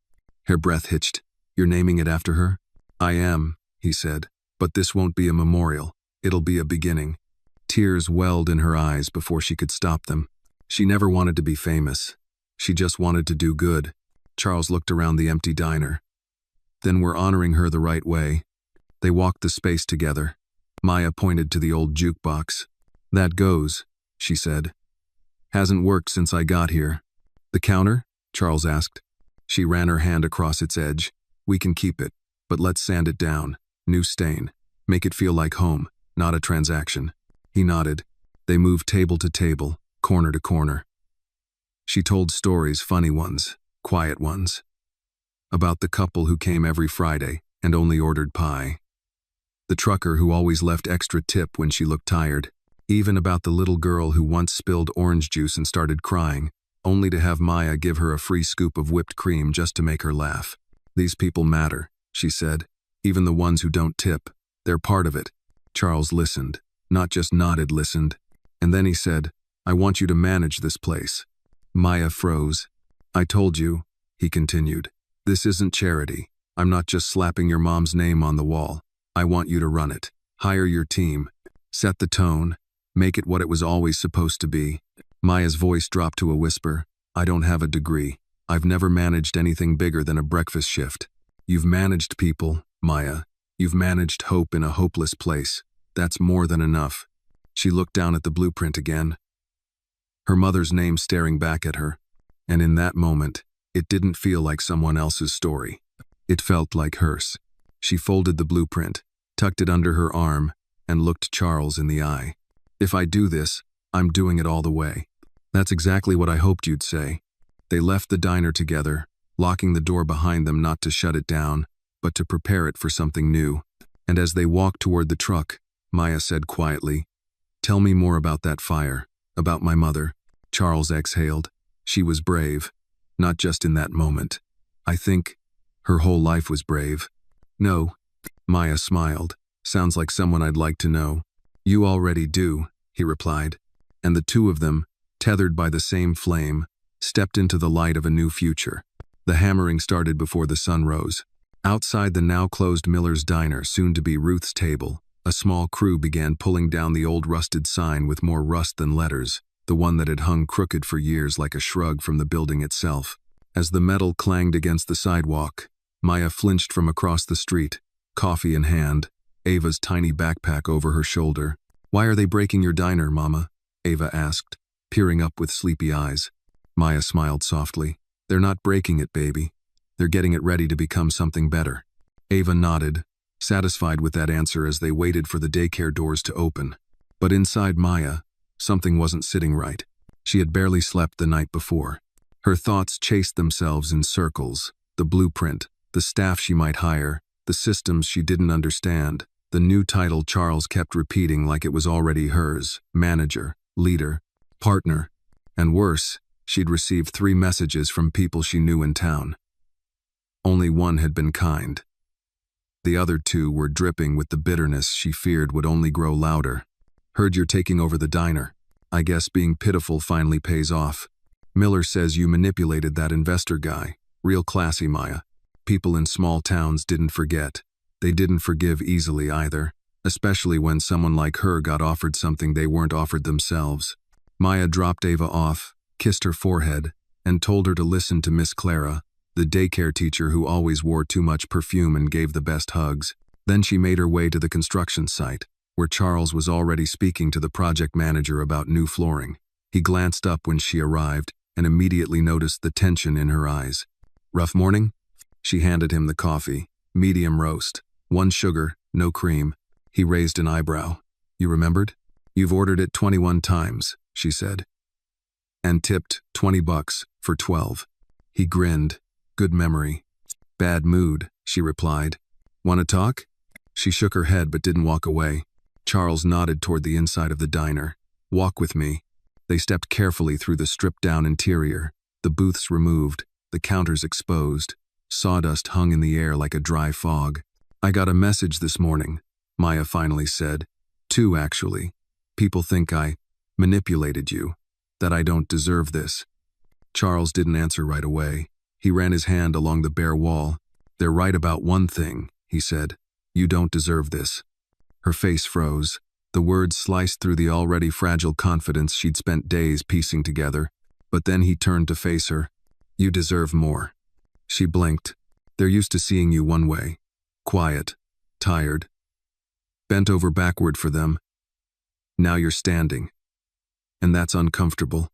Her breath hitched. "You're naming it after her?" "I am," he said. "But this won't be a memorial. It'll be a beginning." Tears welled in her eyes before she could stop them. She never wanted to be famous. She just wanted to do good. Charles looked around the empty diner. "Then we're honoring her the right way." They walked the space together. Maya pointed to the old jukebox. "That goes," she said. "Hasn't worked since I got here." "The counter?" Charles asked. She ran her hand across its edge. "We can keep it, but let's sand it down. New stain. Make it feel like home, not a transaction." He nodded. They moved table to table, corner to corner. She told stories, funny ones, quiet ones. About the couple who came every Friday and only ordered pie. The trucker who always left extra tip when she looked tired. Even about the little girl who once spilled orange juice and started crying, only to have Maya give her a free scoop of whipped cream just to make her laugh. "These people matter," she said. "Even the ones who don't tip. They're part of it." Charles listened, not just nodded, listened. And then he said, "I want you to manage this place." Maya froze. "I told you," he continued, "this isn't charity. I'm not just slapping your mom's name on the wall. I want you to run it. Hire your team. Set the tone. Make it what it was always supposed to be." Maya's voice dropped to a whisper. "I don't have a degree. I've never managed anything bigger than a breakfast shift. You've managed people, Maya. You've managed hope in a hopeless place. That's more than enough." She looked down at the blueprint again. Her mother's name staring back at her. And in that moment, it didn't feel like someone else's story. It felt like hers. She folded the blueprint, tucked it under her arm, and looked Charles in the eye. "If I do this, I'm doing it all the way." "That's exactly what I hoped you'd say." They left the diner together, locking the door behind them, not to shut it down, but to prepare it for something new. And as they walked toward the truck, Maya said quietly, "Tell me more about that fire, about my mother." Charles exhaled. She was brave, not just in that moment. I think her whole life was brave. "No." Maya smiled. "Sounds like someone I'd like to know." "You already do," he replied. And the two of them, tethered by the same flame, stepped into the light of a new future. The hammering started before the sun rose. Outside the now closed Miller's Diner, soon to be Ruth's Table, A small crew began pulling down the old rusted sign with more rust than letters, the one that had hung crooked for years like a shrug from the building itself. As the metal clanged against the sidewalk, Maya flinched from across the street, coffee in hand, Ava's tiny backpack over her shoulder. "Why are they breaking your diner, Mama?" Ava asked, peering up with sleepy eyes. Maya smiled softly. "They're not breaking it, baby. They're getting it ready to become something better." Ava nodded, satisfied with that answer as they waited for the daycare doors to open. But inside Maya, something wasn't sitting right. She had barely slept the night before. Her thoughts chased themselves in circles. The blueprint, the staff she might hire, the systems she didn't understand, the new title Charles kept repeating like it was already hers: manager, leader, partner. And worse, she'd received 3 messages from people she knew in town. Only one had been kind. The other 2 were dripping with the bitterness she feared would only grow louder. "Heard you're taking over the diner. I guess being pitiful finally pays off. Miller says you manipulated that investor guy. Real classy, Maya." People in small towns didn't forget. They didn't forgive easily either, especially when someone like her got offered something they weren't offered themselves. Maya dropped Ava off, kissed her forehead, and told her to listen to Miss Clara, the daycare teacher who always wore too much perfume and gave the best hugs. Then she made her way to the construction site, where Charles was already speaking to the project manager about new flooring. He glanced up when she arrived and immediately noticed the tension in her eyes. "Rough morning?" She handed him the coffee. "Medium roast. 1 sugar, no cream." He raised an eyebrow. "You remembered? You've ordered it 21 times, she said. "And tipped $20 for 12. He grinned. "Good memory." "Bad mood," she replied. "Want to talk?" She shook her head but didn't walk away. Charles nodded toward the inside of the diner. "Walk with me." They stepped carefully through the stripped-down interior, the booths removed, the counters exposed. Sawdust hung in the air like a dry fog. "I got a message this morning," Maya finally said. 2, actually. "People think I manipulated you, that I don't deserve this." Charles didn't answer right away. He ran his hand along the bare wall. "They're right about one thing," he said. "You don't deserve this." Her face froze. The words sliced through the already fragile confidence she'd spent days piecing together. But then he turned to face her. "You deserve more." She blinked. "They're used to seeing you one way. Quiet, tired, bent over backward for them. Now you're standing. And that's uncomfortable.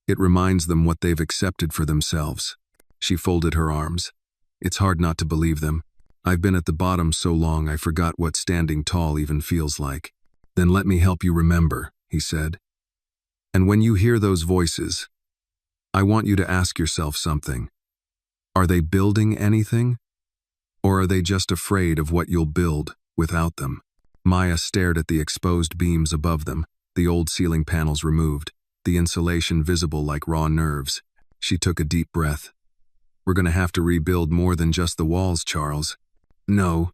It reminds them what they've accepted for themselves." She folded her arms. "It's hard not to believe them. I've been at the bottom so long I forgot what standing tall even feels like." "Then let me help you remember," he said. "And when you hear those voices, I want you to ask yourself something. Are they building anything? Or are they just afraid of what you'll build without them?" Maya stared at the exposed beams above them, the old ceiling panels removed, the insulation visible like raw nerves. She took a deep breath. "We're going to have to rebuild more than just the walls, Charles." "No,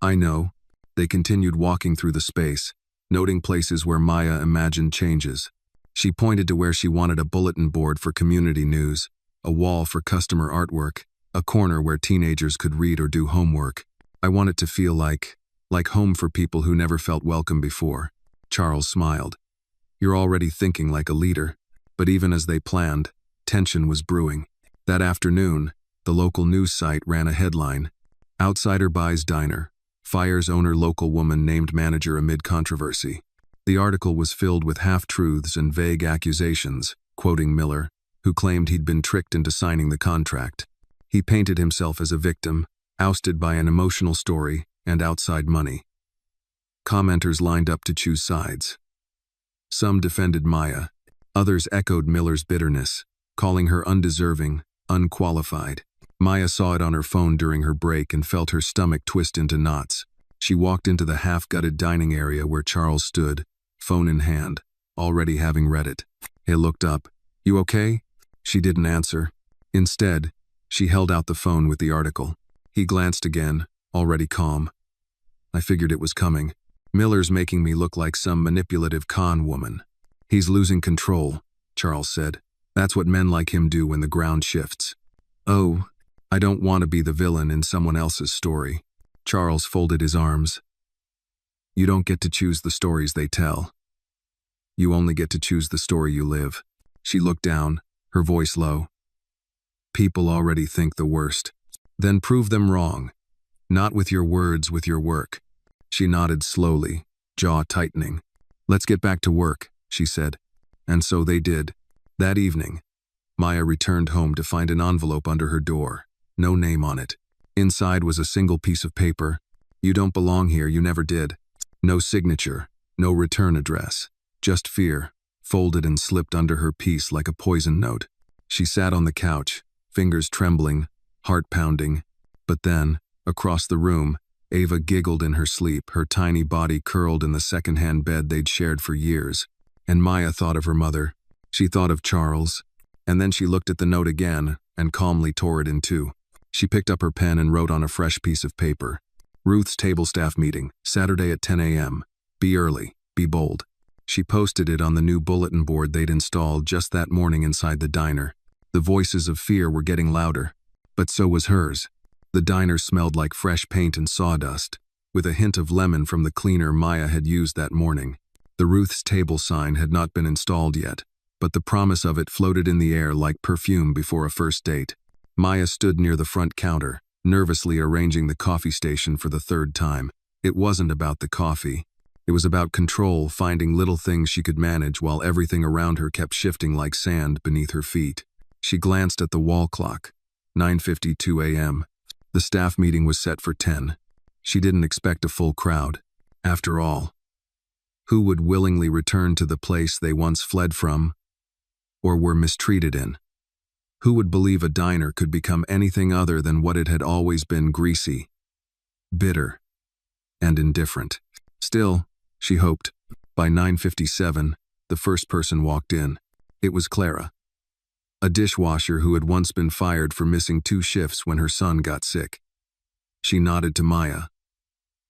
I know." They continued walking through the space, noting places where Maya imagined changes. She pointed to where she wanted a bulletin board for community news, a wall for customer artwork, a corner where teenagers could read or do homework. "I want it to feel like home for people who never felt welcome before." Charles smiled. "You're already thinking like a leader." But even as they planned, tension was brewing. That afternoon, the local news site ran a headline: "Outsider buys diner. Fires owner local woman named manager amid controversy." The article was filled with half-truths and vague accusations, quoting Miller, who claimed he'd been tricked into signing the contract. He painted himself as a victim, ousted by an emotional story and outside money. Commenters lined up to choose sides. Some defended Maya. Others echoed Miller's bitterness, calling her undeserving, unqualified. Maya saw it on her phone during her break and felt her stomach twist into knots. She walked into the half-gutted dining area where Charles stood, phone in hand, already having read it. He looked up. "You okay?" She didn't answer. Instead, she held out the phone with the article. He glanced again, already calm. "I figured it was coming. Miller's making me look like some manipulative con woman." "He's losing control," Charles said. "That's what men like him do when the ground shifts." "Oh, I don't want to be the villain in someone else's story." Charles folded his arms. You don't get to choose the stories they tell. You only get to choose the story you live. She looked down, her voice low. People already think the worst. Then prove them wrong. Not with your words, with your work. She nodded slowly, jaw tightening. Let's get back to work, she said. And so they did. That evening, Maya returned home to find an envelope under her door. No name on it. Inside was a single piece of paper. You don't belong here, you never did. No signature, no return address. Just fear, folded and slipped under her piece like a poison note. She sat on the couch, fingers trembling, heart pounding. But then, across the room, Ava giggled in her sleep, her tiny body curled in the second-hand bed they'd shared for years. And Maya thought of her mother. She thought of Charles. And then she looked at the note again and calmly tore it in two. She picked up her pen and wrote on a fresh piece of paper. Ruth's table staff meeting, Saturday at 10 a.m. Be early, be bold. She posted it on the new bulletin board they'd installed just that morning inside the diner. The voices of fear were getting louder, but so was hers. The diner smelled like fresh paint and sawdust, with a hint of lemon from the cleaner Maya had used that morning. The Ruth's table sign had not been installed yet, but the promise of it floated in the air like perfume before a first date. Maya stood near the front counter, nervously arranging the coffee station for the third time. It wasn't about the coffee. It was about control, finding little things she could manage while everything around her kept shifting like sand beneath her feet. She glanced at the wall clock. 9:52 a.m. The staff meeting was set for 10. She didn't expect a full crowd. After all, who would willingly return to the place they once fled from or were mistreated in? Who would believe a diner could become anything other than what it had always been: greasy, bitter, and indifferent? Still, she hoped, by 9:57, the first person walked in. It was Clara, a dishwasher who had once been fired for missing 2 shifts when her son got sick. She nodded to Maya,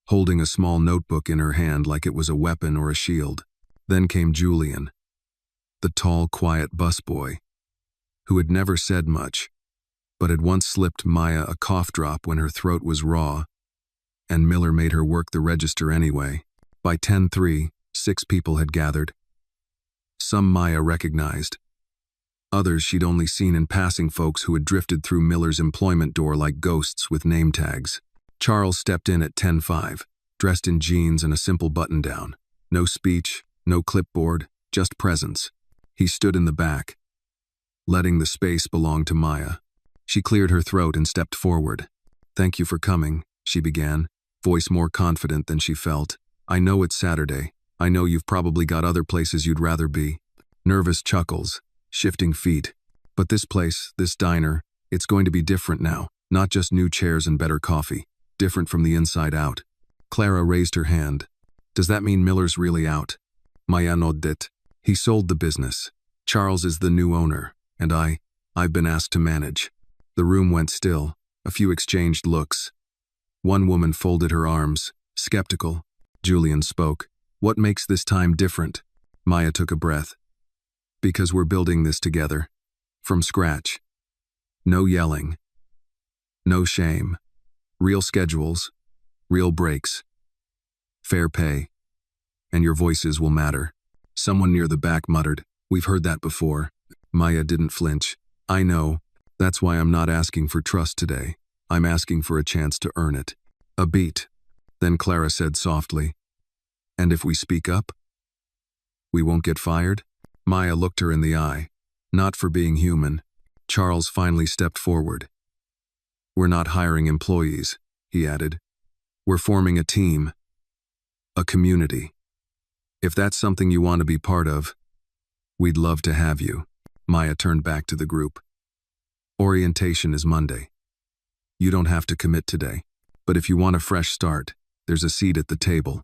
holding a small notebook in her hand like it was a weapon or a shield. Then came Julian, the tall, quiet busboy, who had never said much, but had once slipped Maya a cough drop when her throat was raw, and Miller made her work the register anyway. By 10:03, 6 people had gathered. Some Maya recognized. Others she'd only seen in passing, folks who had drifted through Miller's employment door like ghosts with name tags. Charles stepped in at 10:05, dressed in jeans and a simple button-down. No speech, no clipboard, just presence. He stood in the back, letting the space belong to Maya. She cleared her throat and stepped forward. "Thank you for coming," she began, voice more confident than she felt. "I know it's Saturday. I know you've probably got other places you'd rather be." Nervous chuckles, shifting feet. "But this place, this diner, it's going to be different now. Not just new chairs and better coffee. Different from the inside out." Clara raised her hand. "Does that mean Miller's really out?" Maya nodded. "He sold the business. Charles is the new owner, and I've been asked to manage." The room went still. A few exchanged looks. One woman folded her arms, skeptical. Julian spoke. "What makes this time different?" Maya took a breath. "Because we're building this together. From scratch. No yelling. No shame. Real schedules. Real breaks. Fair pay. And your voices will matter." Someone near the back muttered, "We've heard that before." Maya didn't flinch. "I know. That's why I'm not asking for trust today. I'm asking for a chance to earn it." A beat. Then Clara said softly, "And if we speak up, we won't get fired?" Maya looked her in the eye. "Not for being human." Charles finally stepped forward. "We're not hiring employees," he added. "We're forming a team. A community. If that's something you want to be part of, we'd love to have you." Maya turned back to the group. "Orientation is Monday. You don't have to commit today, but if you want a fresh start, there's a seat at the table."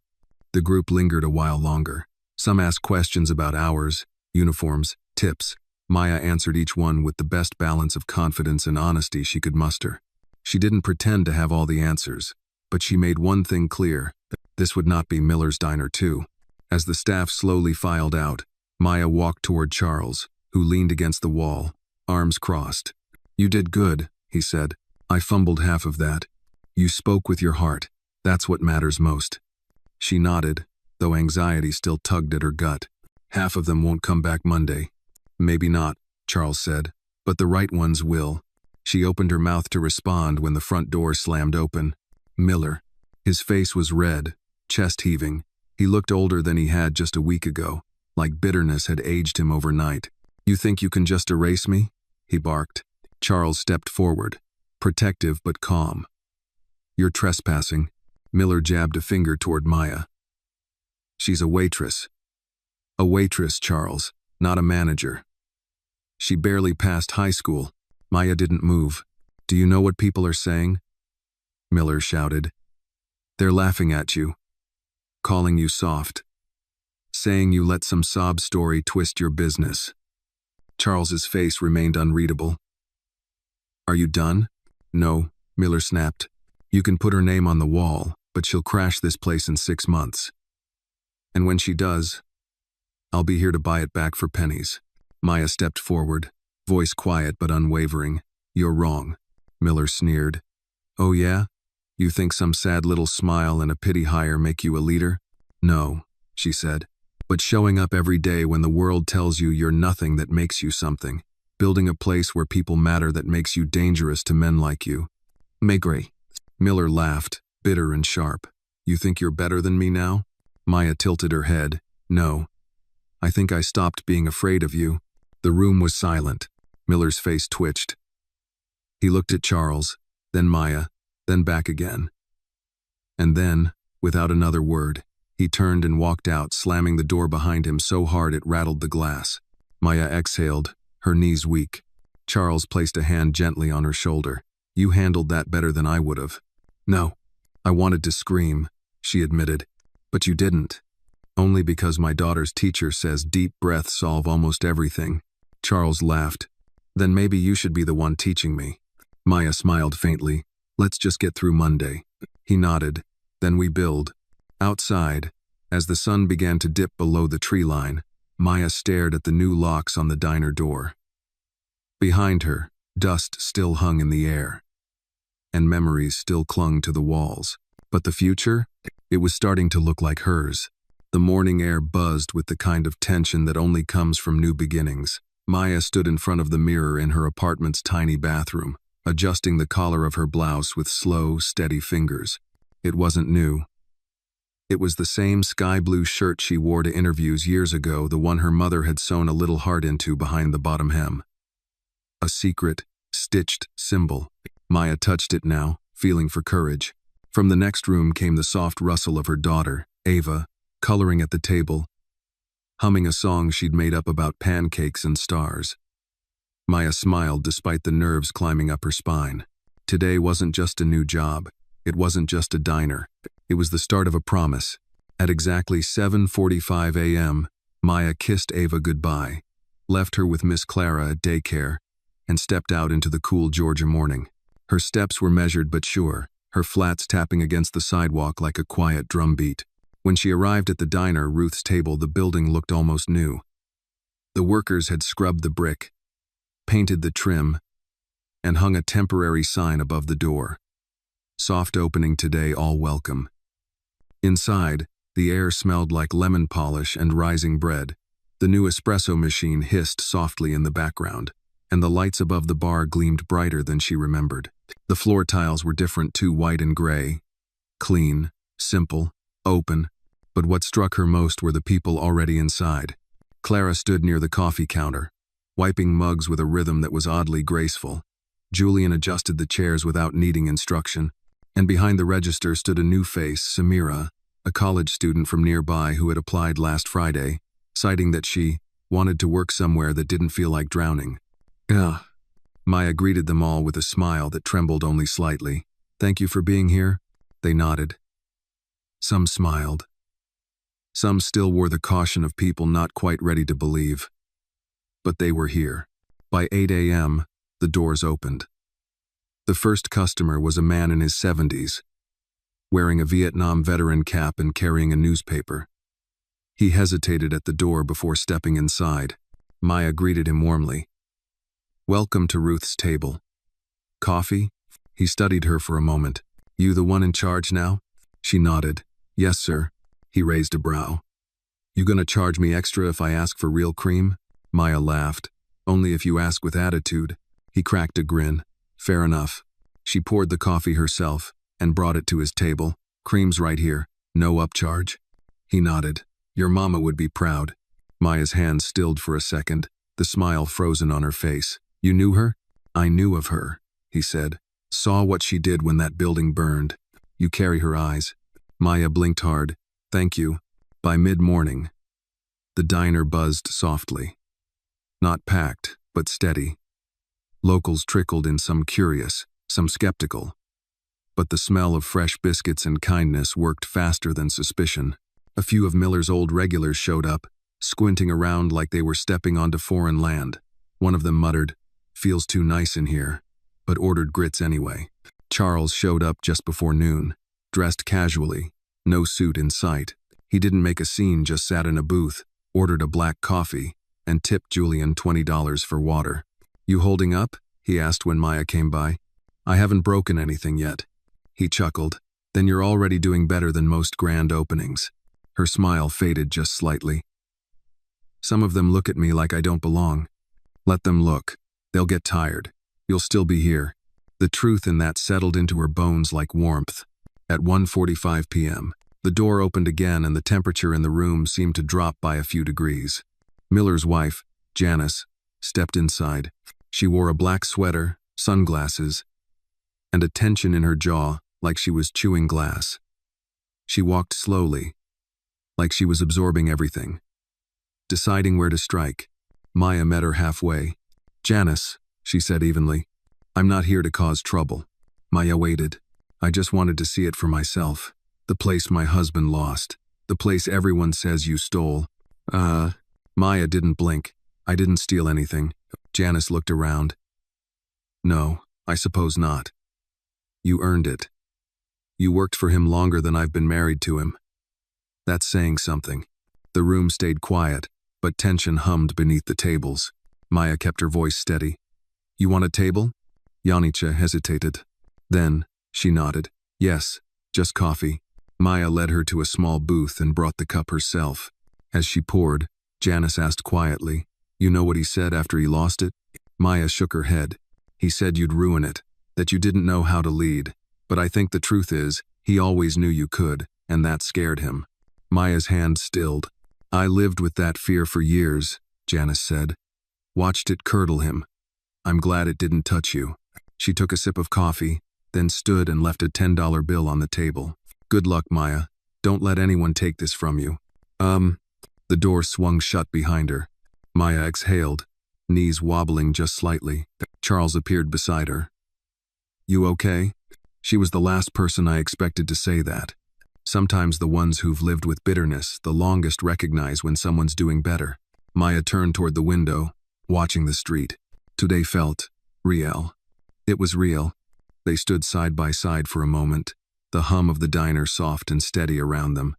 The group lingered a while longer. Some asked questions about hours, uniforms, tips. Maya answered each one with the best balance of confidence and honesty she could muster. She didn't pretend to have all the answers, but she made one thing clear: this would not be Miller's diner too. As the staff slowly filed out, Maya walked toward Charles, who leaned against the wall, arms crossed. "You did good," he said. "I fumbled half of that. You spoke with your heart. That's what matters most." She nodded, though anxiety still tugged at her gut. Half of them won't come back Monday. Maybe not, Charles said, but the right ones will. She opened her mouth to respond when the front door slammed open. Miller. His face was red, chest heaving. He looked older than he had just a week ago, like bitterness had aged him overnight. "You think you can just erase me?" he barked. Charles stepped forward, protective but calm. "You're trespassing." Miller jabbed a finger toward Maya. "She's a waitress." "A waitress, Charles, not a manager." "She barely passed high school." Maya didn't move. "Do you know what people are saying?" Miller shouted. "They're laughing at you, calling you soft, saying you let some sob story twist your business." Charles's face remained unreadable. "Are you done?" "No," Miller snapped. "You can put her name on the wall, but she'll crash this place in 6 months. And when she does, I'll be here to buy it back for pennies." Maya stepped forward, voice quiet but unwavering. "You're wrong," Miller sneered. "Oh yeah? You think some sad little smile and a pity hire make you a leader?" "No," she said. "But showing up every day when the world tells you you're nothing that makes you something. Building a place where people matter that makes you dangerous to men like you." "Maigret." Miller laughed, bitter and sharp. "You think you're better than me now?" Maya tilted her head. "No. I think I stopped being afraid of you." The room was silent. Miller's face twitched. He looked at Charles, then Maya, then back again. And then, without another word, he turned and walked out, slamming the door behind him so hard it rattled the glass. Maya exhaled, her knees weak. Charles placed a hand gently on her shoulder. "You handled that better than I would have." "No. I wanted to scream," she admitted. "But you didn't. Only because my daughter's teacher says deep breaths solve almost everything." Charles laughed. "Then maybe you should be the one teaching me." Maya smiled faintly. "Let's just get through Monday." He nodded. "Then we build." Outside, as the sun began to dip below the tree line, Maya stared at the new locks on the diner door. Behind her, dust still hung in the air, and memories still clung to the walls. But the future? It was starting to look like hers. The morning air buzzed with the kind of tension that only comes from new beginnings. Maya stood in front of the mirror in her apartment's tiny bathroom, adjusting the collar of her blouse with slow, steady fingers. It wasn't new. It was the same sky blue shirt she wore to interviews years ago, the one her mother had sewn a little heart into behind the bottom hem. A secret, stitched symbol. Maya touched it now, feeling for courage. From the next room came the soft rustle of her daughter, Ava, coloring at the table, humming a song she'd made up about pancakes and stars. Maya smiled despite the nerves climbing up her spine. Today wasn't just a new job. It wasn't just a diner. It was the start of a promise. At exactly 7:45 a.m., Maya kissed Ava goodbye, left her with Miss Clara at daycare, and stepped out into the cool Georgia morning. Her steps were measured but sure, her flats tapping against the sidewalk like a quiet drumbeat. When she arrived at the diner, Ruth's table, the building looked almost new. The workers had scrubbed the brick, painted the trim, and hung a temporary sign above the door. "Soft opening today, all welcome." Inside, the air smelled like lemon polish and rising bread. The new espresso machine hissed softly in the background, and the lights above the bar gleamed brighter than she remembered. The floor tiles were different too, white and gray. Clean, simple, open, but what struck her most were the people already inside. Clara stood near the coffee counter, wiping mugs with a rhythm that was oddly graceful. Julian adjusted the chairs without needing instruction, and behind the register stood a new face, Samira, a college student from nearby who had applied last Friday, citing that she wanted to work somewhere that didn't feel like drowning. "Ugh." Maya greeted them all with a smile that trembled only slightly. "Thank you for being here." They nodded. Some smiled. Some still wore the caution of people not quite ready to believe. But they were here. By 8 a.m., the doors opened. The first customer was a man in his 70s, wearing a Vietnam veteran cap and carrying a newspaper. He hesitated at the door before stepping inside. Maya greeted him warmly. "Welcome to Ruth's table. Coffee?" He studied her for a moment. "You the one in charge now?" She nodded. "Yes, sir." He raised a brow. You gonna charge me extra if I ask for real cream? Maya laughed. Only if you ask with attitude. He cracked a grin. Fair enough. She poured the coffee herself and brought it to his table. Cream's right here. No upcharge. He nodded. Your mama would be proud. Maya's hand stilled for a second, the smile frozen on her face. You knew her? I knew of her, he said. Saw what she did when that building burned. You carry her eyes. Maya blinked hard. Thank you. By mid-morning, the diner buzzed softly. Not packed, but steady. Locals trickled in, some curious, some skeptical. But the smell of fresh biscuits and kindness worked faster than suspicion. A few of Miller's old regulars showed up, squinting around like they were stepping onto foreign land. One of them muttered, "Feels too nice in here," but ordered grits anyway. Charles showed up just before noon, dressed casually, no suit in sight. He didn't make a scene, just sat in a booth, ordered a black coffee, and tipped Julian $20 for water. You holding up? He asked when Maya came by. I haven't broken anything yet. He chuckled. Then you're already doing better than most grand openings. Her smile faded just slightly. Some of them look at me like I don't belong. Let them look. They'll get tired. You'll still be here. The truth in that settled into her bones like warmth. At 1:45 p.m., the door opened again and the temperature in the room seemed to drop by a few degrees. Miller's wife, Janice, stepped inside. She wore a black sweater, sunglasses, and a tension in her jaw like she was chewing glass. She walked slowly, like she was absorbing everything, deciding where to strike. Maya met her halfway. Janice, she said evenly, I'm not here to cause trouble. Maya waited. I just wanted to see it for myself. The place my husband lost. The place everyone says you stole. Maya didn't blink. I didn't steal anything. Janice looked around. No, I suppose not. You earned it. You worked for him longer than I've been married to him. That's saying something. The room stayed quiet, but tension hummed beneath the tables. Maya kept her voice steady. You want a table? Janica hesitated. Then, she nodded. Yes, just coffee. Maya led her to a small booth and brought the cup herself. As she poured, Janice asked quietly, You know what he said after he lost it? Maya shook her head. He said you'd ruin it, that you didn't know how to lead. But I think the truth is, he always knew you could, and that scared him. Maya's hand stilled. I lived with that fear for years, Janice said. Watched it curdle him. I'm glad it didn't touch you. She took a sip of coffee, then stood and left a $10 bill on the table. Good luck, Maya. Don't let anyone take this from you. The door swung shut behind her. Maya exhaled, knees wobbling just slightly. Charles appeared beside her. You okay? She was the last person I expected to say that. Sometimes the ones who've lived with bitterness the longest recognize when someone's doing better. Maya turned toward the window, watching the street. Today felt real. It was real. They stood side by side for a moment, the hum of the diner soft and steady around them.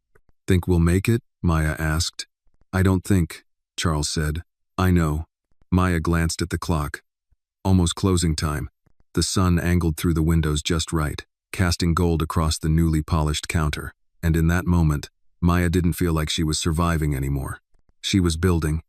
Think we'll make it? Maya asked. I don't think, Charles said. I know. Maya glanced at the clock. Almost closing time. The sun angled through the windows just right, casting gold across the newly polished counter. And in that moment, Maya didn't feel like she was surviving anymore. She was building.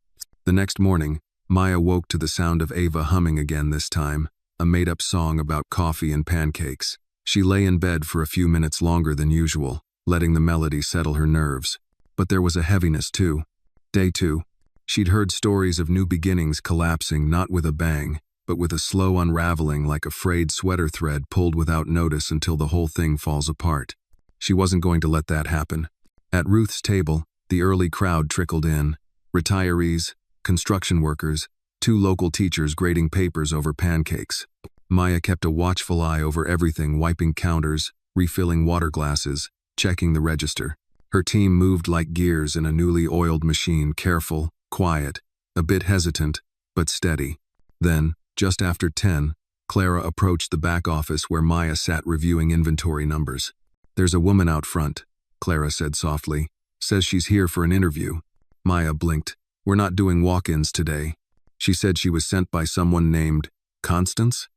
The next morning, Maya woke to the sound of Ava humming again this time, a made-up song about coffee and pancakes. She lay in bed for a few minutes longer than usual, letting the melody settle her nerves. But there was a heaviness too. Day 2. She'd heard stories of new beginnings collapsing not with a bang, but with a slow unraveling like a frayed sweater thread pulled without notice until the whole thing falls apart. She wasn't going to let that happen. At Ruth's table, the early crowd trickled in. Retirees, construction workers, 2 local teachers grading papers over pancakes. Maya kept a watchful eye over everything, wiping counters, refilling water glasses, checking the register. Her team moved like gears in a newly oiled machine, careful, quiet, a bit hesitant, but steady. Then, just after 10, Clara approached the back office where Maya sat reviewing inventory numbers. There's a woman out front, Clara said softly. Says she's here for an interview. Maya blinked. We're not doing walk-ins today. She said she was sent by someone named Constance?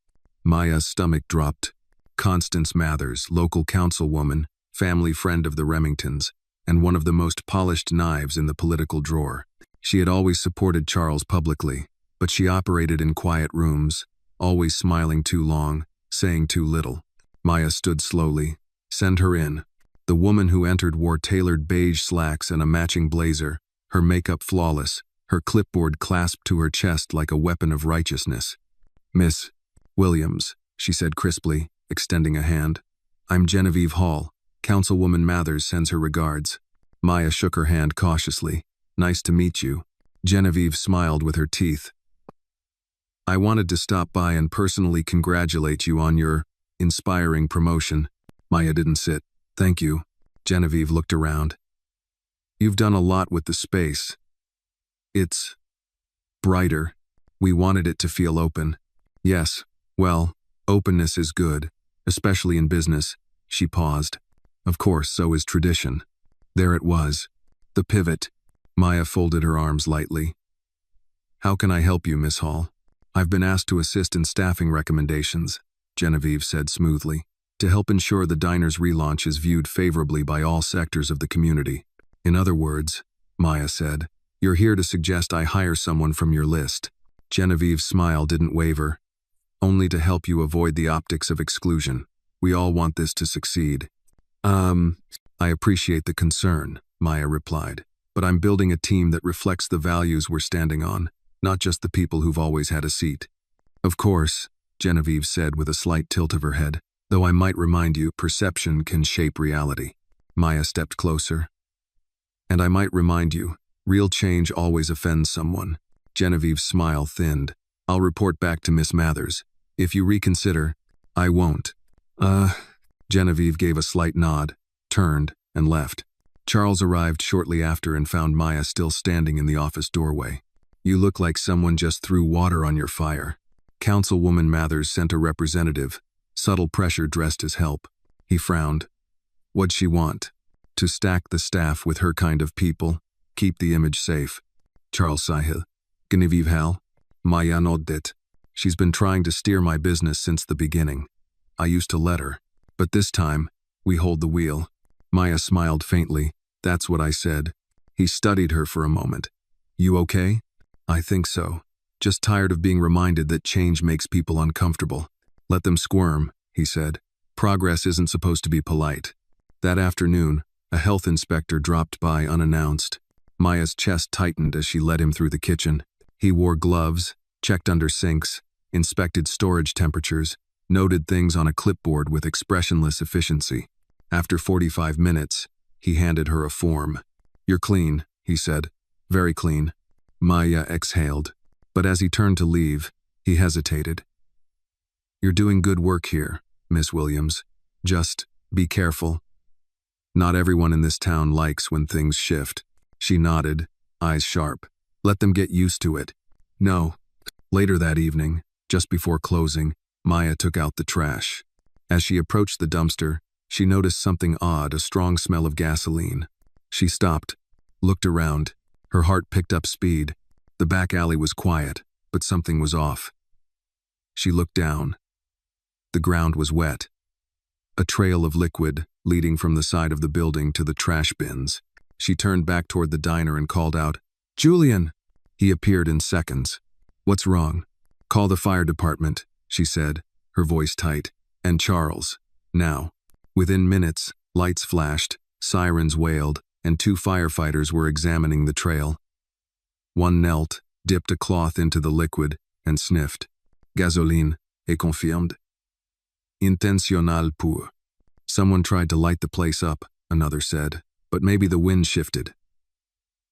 Maya's stomach dropped. Constance Mathers, local councilwoman, family friend of the Remingtons. and one of the most polished knives in the political drawer. She had always supported Charles publicly, but she operated in quiet rooms, always smiling too long, saying too little. Maya stood slowly. Send her in. The woman who entered wore tailored beige slacks and a matching blazer, her makeup flawless, her clipboard clasped to her chest like a weapon of righteousness. Miss Williams, she said crisply, extending a hand. I'm Genevieve Hall. Councilwoman Mathers sends her regards. Maya shook her hand cautiously. Nice to meet you. Genevieve smiled with her teeth. I wanted to stop by and personally congratulate you on your inspiring promotion. Maya didn't sit. Thank you. Genevieve looked around. You've done a lot with the space. It's brighter. We wanted it to feel open. Yes, well, openness is good, especially in business. She paused. Of course, so is tradition. There it was. The pivot. Maya folded her arms lightly. How can I help you, Miss Hall? I've been asked to assist in staffing recommendations, Genevieve said smoothly, to help ensure the diner's relaunch is viewed favorably by all sectors of the community. In other words, Maya said, you're here to suggest I hire someone from your list. Genevieve's smile didn't waver. Only to help you avoid the optics of exclusion. We all want this to succeed. I appreciate the concern, Maya replied, but I'm building a team that reflects the values we're standing on, not just the people who've always had a seat. Of course, Genevieve said with a slight tilt of her head, though I might remind you, perception can shape reality. Maya stepped closer. And I might remind you, real change always offends someone. Genevieve's smile thinned. I'll report back to Miss Mathers. If you reconsider, I won't. Genevieve gave a slight nod, turned, and left. Charles arrived shortly after and found Maya still standing in the office doorway. You look like someone just threw water on your fire. Councilwoman Mathers sent a representative. Subtle pressure dressed as help. He frowned. What'd she want? To stack the staff with her kind of people, keep the image safe. Charles Sahil. Genevieve Hall. Maya nodded. She's been trying to steer my business since the beginning. I used to let her. But this time, we hold the wheel. Maya smiled faintly. That's what I said. He studied her for a moment. You okay? I think so. Just tired of being reminded that change makes people uncomfortable. Let them squirm, he said. Progress isn't supposed to be polite. That afternoon, a health inspector dropped by unannounced. Maya's chest tightened as she led him through the kitchen. He wore gloves, checked under sinks, inspected storage temperatures, noted things on a clipboard with expressionless efficiency. After 45 minutes, he handed her a form. You're clean, he said. Very clean. Maya exhaled. But as he turned to leave, he hesitated. You're doing good work here, Miss Williams. Just be careful. Not everyone in this town likes when things shift. She nodded, eyes sharp. Let them get used to it. No. Later that evening, just before closing, Maya took out the trash. As she approached the dumpster, she noticed something odd, a strong smell of gasoline. She stopped, looked around. Her heart picked up speed. The back alley was quiet, but something was off. She looked down. The ground was wet. A trail of liquid leading from the side of the building to the trash bins. She turned back toward the diner and called out, Julian! He appeared in seconds. What's wrong? Call the fire department, she said, her voice tight. And Charles. Now. Within minutes, lights flashed, sirens wailed, and 2 firefighters were examining the trail. One knelt, dipped a cloth into the liquid, and sniffed. Gasoline, et confirmed. Intentional pour. Someone tried to light the place up, another said, but maybe the wind shifted.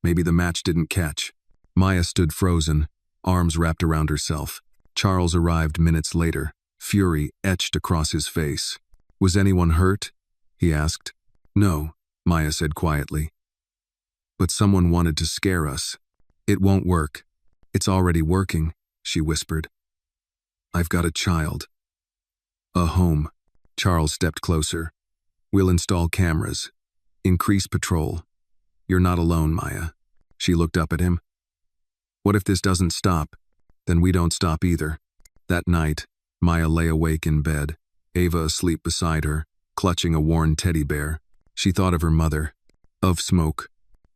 Maybe the match didn't catch. Maya stood frozen, arms wrapped around herself. Charles arrived minutes later, fury etched across his face. Was anyone hurt? He asked. No, Maya said quietly. But someone wanted to scare us. It won't work. It's already working, she whispered. I've got a child. A home. Charles stepped closer. We'll install cameras. Increase patrol. You're not alone, Maya. She looked up at him. What if this doesn't stop? Then we don't stop either. That night, Maya lay awake in bed, Ava asleep beside her, clutching a worn teddy bear. She thought of her mother. Of smoke,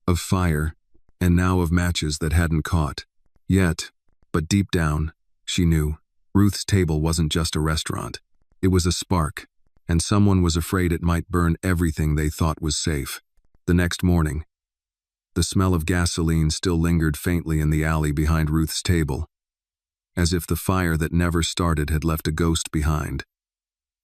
of fire, and now of matches that hadn't caught. Yet, but deep down, she knew, Ruth's table wasn't just a restaurant. It was a spark, and someone was afraid it might burn everything they thought was safe. The next morning, the smell of gasoline still lingered faintly in the alley behind Ruth's table, as if the fire that never started had left a ghost behind.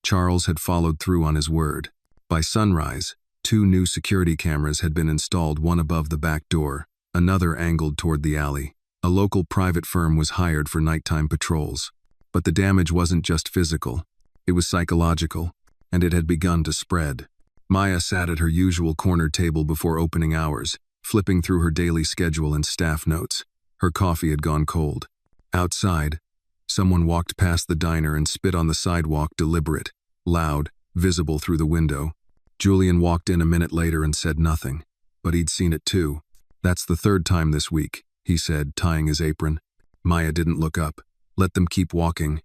Charles had followed through on his word. By sunrise, 2 new security cameras had been installed, one above the back door, another angled toward the alley. A local private firm was hired for nighttime patrols. But the damage wasn't just physical, it was psychological, and it had begun to spread. Maya sat at her usual corner table before opening hours, flipping through her daily schedule and staff notes. Her coffee had gone cold. Outside, someone walked past the diner and spit on the sidewalk, deliberate, loud, visible through the window. Julian walked in a minute later and said nothing, but he'd seen it too. "That's the 3rd time this week," he said, tying his apron. Maya didn't look up. "Let them keep walking.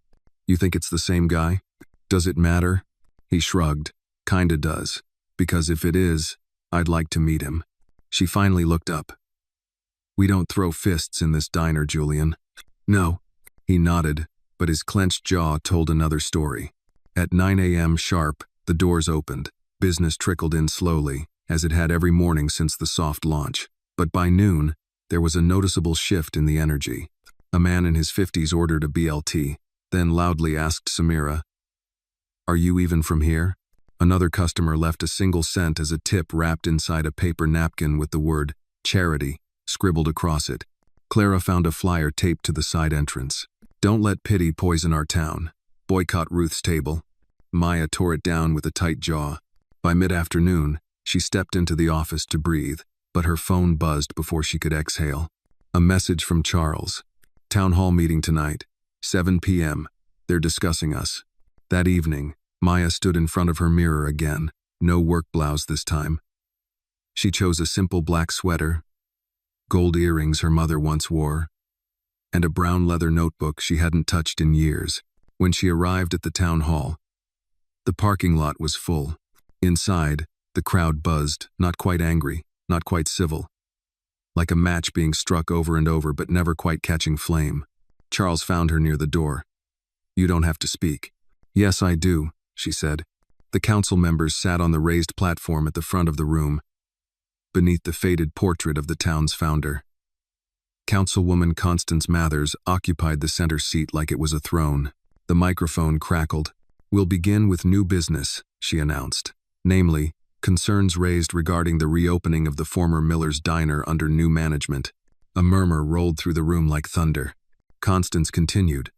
You think it's the same guy? Does it matter?" He shrugged. "Kinda does. Because if it is, I'd like to meet him." She finally looked up. "We don't throw fists in this diner, Julian." "No." He nodded, but his clenched jaw told another story. At 9 a.m. sharp, the doors opened. Business trickled in slowly, as it had every morning since the soft launch. But by noon, there was a noticeable shift in the energy. A man in his 50s ordered a BLT, then loudly asked Samira, "Are you even from here?" Another customer left a single cent as a tip wrapped inside a paper napkin with the word charity scribbled across it. Clara found a flyer taped to the side entrance. "Don't let pity poison our town. Boycott Ruth's table." Maya tore it down with a tight jaw. By mid-afternoon, she stepped into the office to breathe, but her phone buzzed before she could exhale. A message from Charles. "Town hall meeting tonight, 7 p.m. They're discussing us." That evening, Maya stood in front of her mirror again. No work blouse this time. She chose a simple black sweater, gold earrings her mother once wore, and a brown leather notebook she hadn't touched in years. When she arrived at the town hall, the parking lot was full. Inside, the crowd buzzed, not quite angry, not quite civil. Like a match being struck over and over but never quite catching flame. Charles found her near the door. "You don't have to speak." "Yes, I do," she said. The council members sat on the raised platform at the front of the room, beneath the faded portrait of the town's founder. Councilwoman Constance Mathers occupied the center seat like it was a throne. The microphone crackled. "We'll begin with new business," she announced. Namely, concerns raised regarding the reopening of the former Miller's Diner under new management. A murmur rolled through the room like thunder. Constance continued.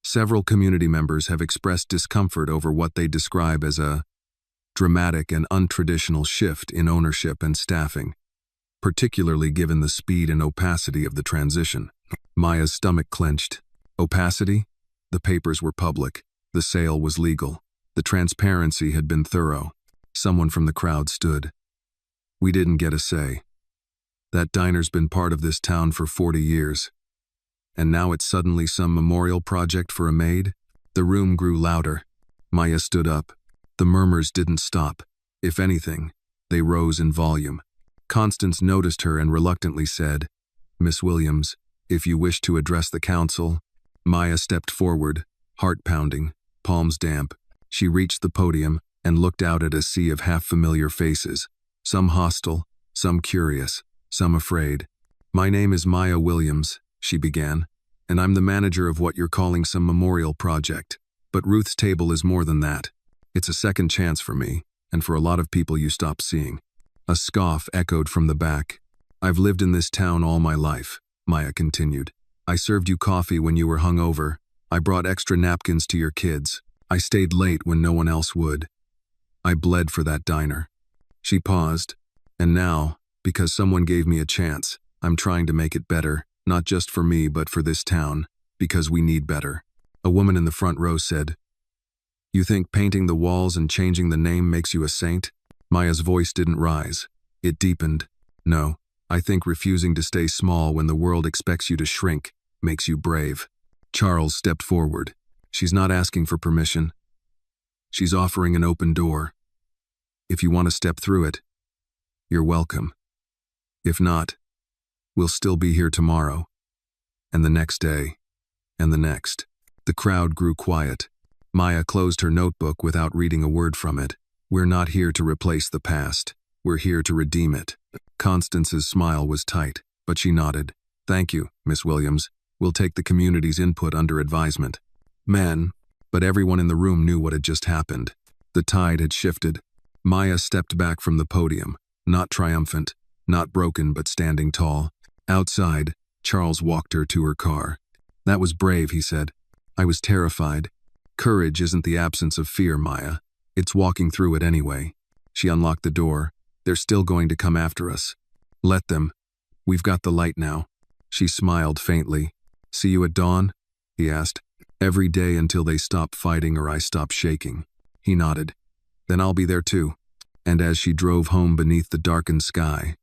"Several community members have expressed discomfort over what they describe as a dramatic and untraditional shift in ownership and staffing, particularly given the speed and opacity of the transition." Maya's stomach clenched. Opacity? The papers were public. The sale was legal. The transparency had been thorough. Someone from the crowd stood. "We didn't get a say. That diner's been part of this town for 40 years. And now it's suddenly some memorial project for a maid?" The room grew louder. Maya stood up. The murmurs didn't stop. If anything, they rose in volume. Constance noticed her and reluctantly said, "Miss Williams, if you wish to address the council." Maya stepped forward, heart pounding, palms damp. She reached the podium and looked out at a sea of half-familiar faces, some hostile, some curious, some afraid. "My name is Maya Williams," she began, "and I'm the manager of what you're calling some memorial project. But Ruth's table is more than that. It's a second chance for me, and for a lot of people you stopped seeing." A scoff echoed from the back. "I've lived in this town all my life," Maya continued. "I served you coffee when you were hungover. I brought extra napkins to your kids. I stayed late when no one else would. I bled for that diner." She paused. "And now, because someone gave me a chance, I'm trying to make it better, not just for me but for this town, because we need better." A woman in the front row said, "You think painting the walls and changing the name makes you a saint?" Maya's voice didn't rise. It deepened. "No, I think refusing to stay small when the world expects you to shrink makes you brave." Charles stepped forward. "She's not asking for permission. She's offering an open door. If you want to step through it, You're welcome. If not, we'll still be here tomorrow. And the next day. And the next. The crowd grew quiet. Maya closed her notebook without reading a word from it. We're not here to replace the past. We're here to redeem it. Constance's smile was tight, but she nodded. Thank you, Miss Williams. We'll take the community's input under advisement. Men, but everyone in the room knew what had just happened. The tide had shifted. Maya stepped back from the podium, not triumphant, not broken but standing tall. Outside, Charles walked her to her car. That was brave, he said. I was terrified. Courage isn't the absence of fear, Maya. It's walking through it anyway. She unlocked the door. They're still going to come after us. Let them. We've got the light now. She smiled faintly. See you at dawn? He asked. Every day until they stop fighting or I stop shaking. He nodded. Then I'll be there too. And as she drove home beneath the darkened sky,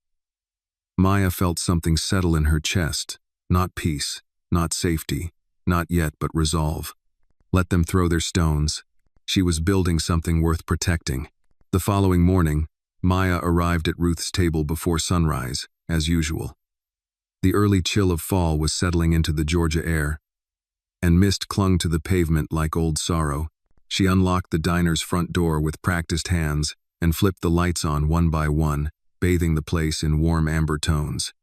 Maya felt something settle in her chest. Not peace, not safety, not yet but resolve. Let them throw their stones. She was building something worth protecting. The following morning, Maya arrived at Ruth's table before sunrise, as usual. The early chill of fall was settling into the Georgia air, and mist clung to the pavement like old sorrow. She unlocked the diner's front door with practiced hands and flipped the lights on one by one, bathing the place in warm amber tones.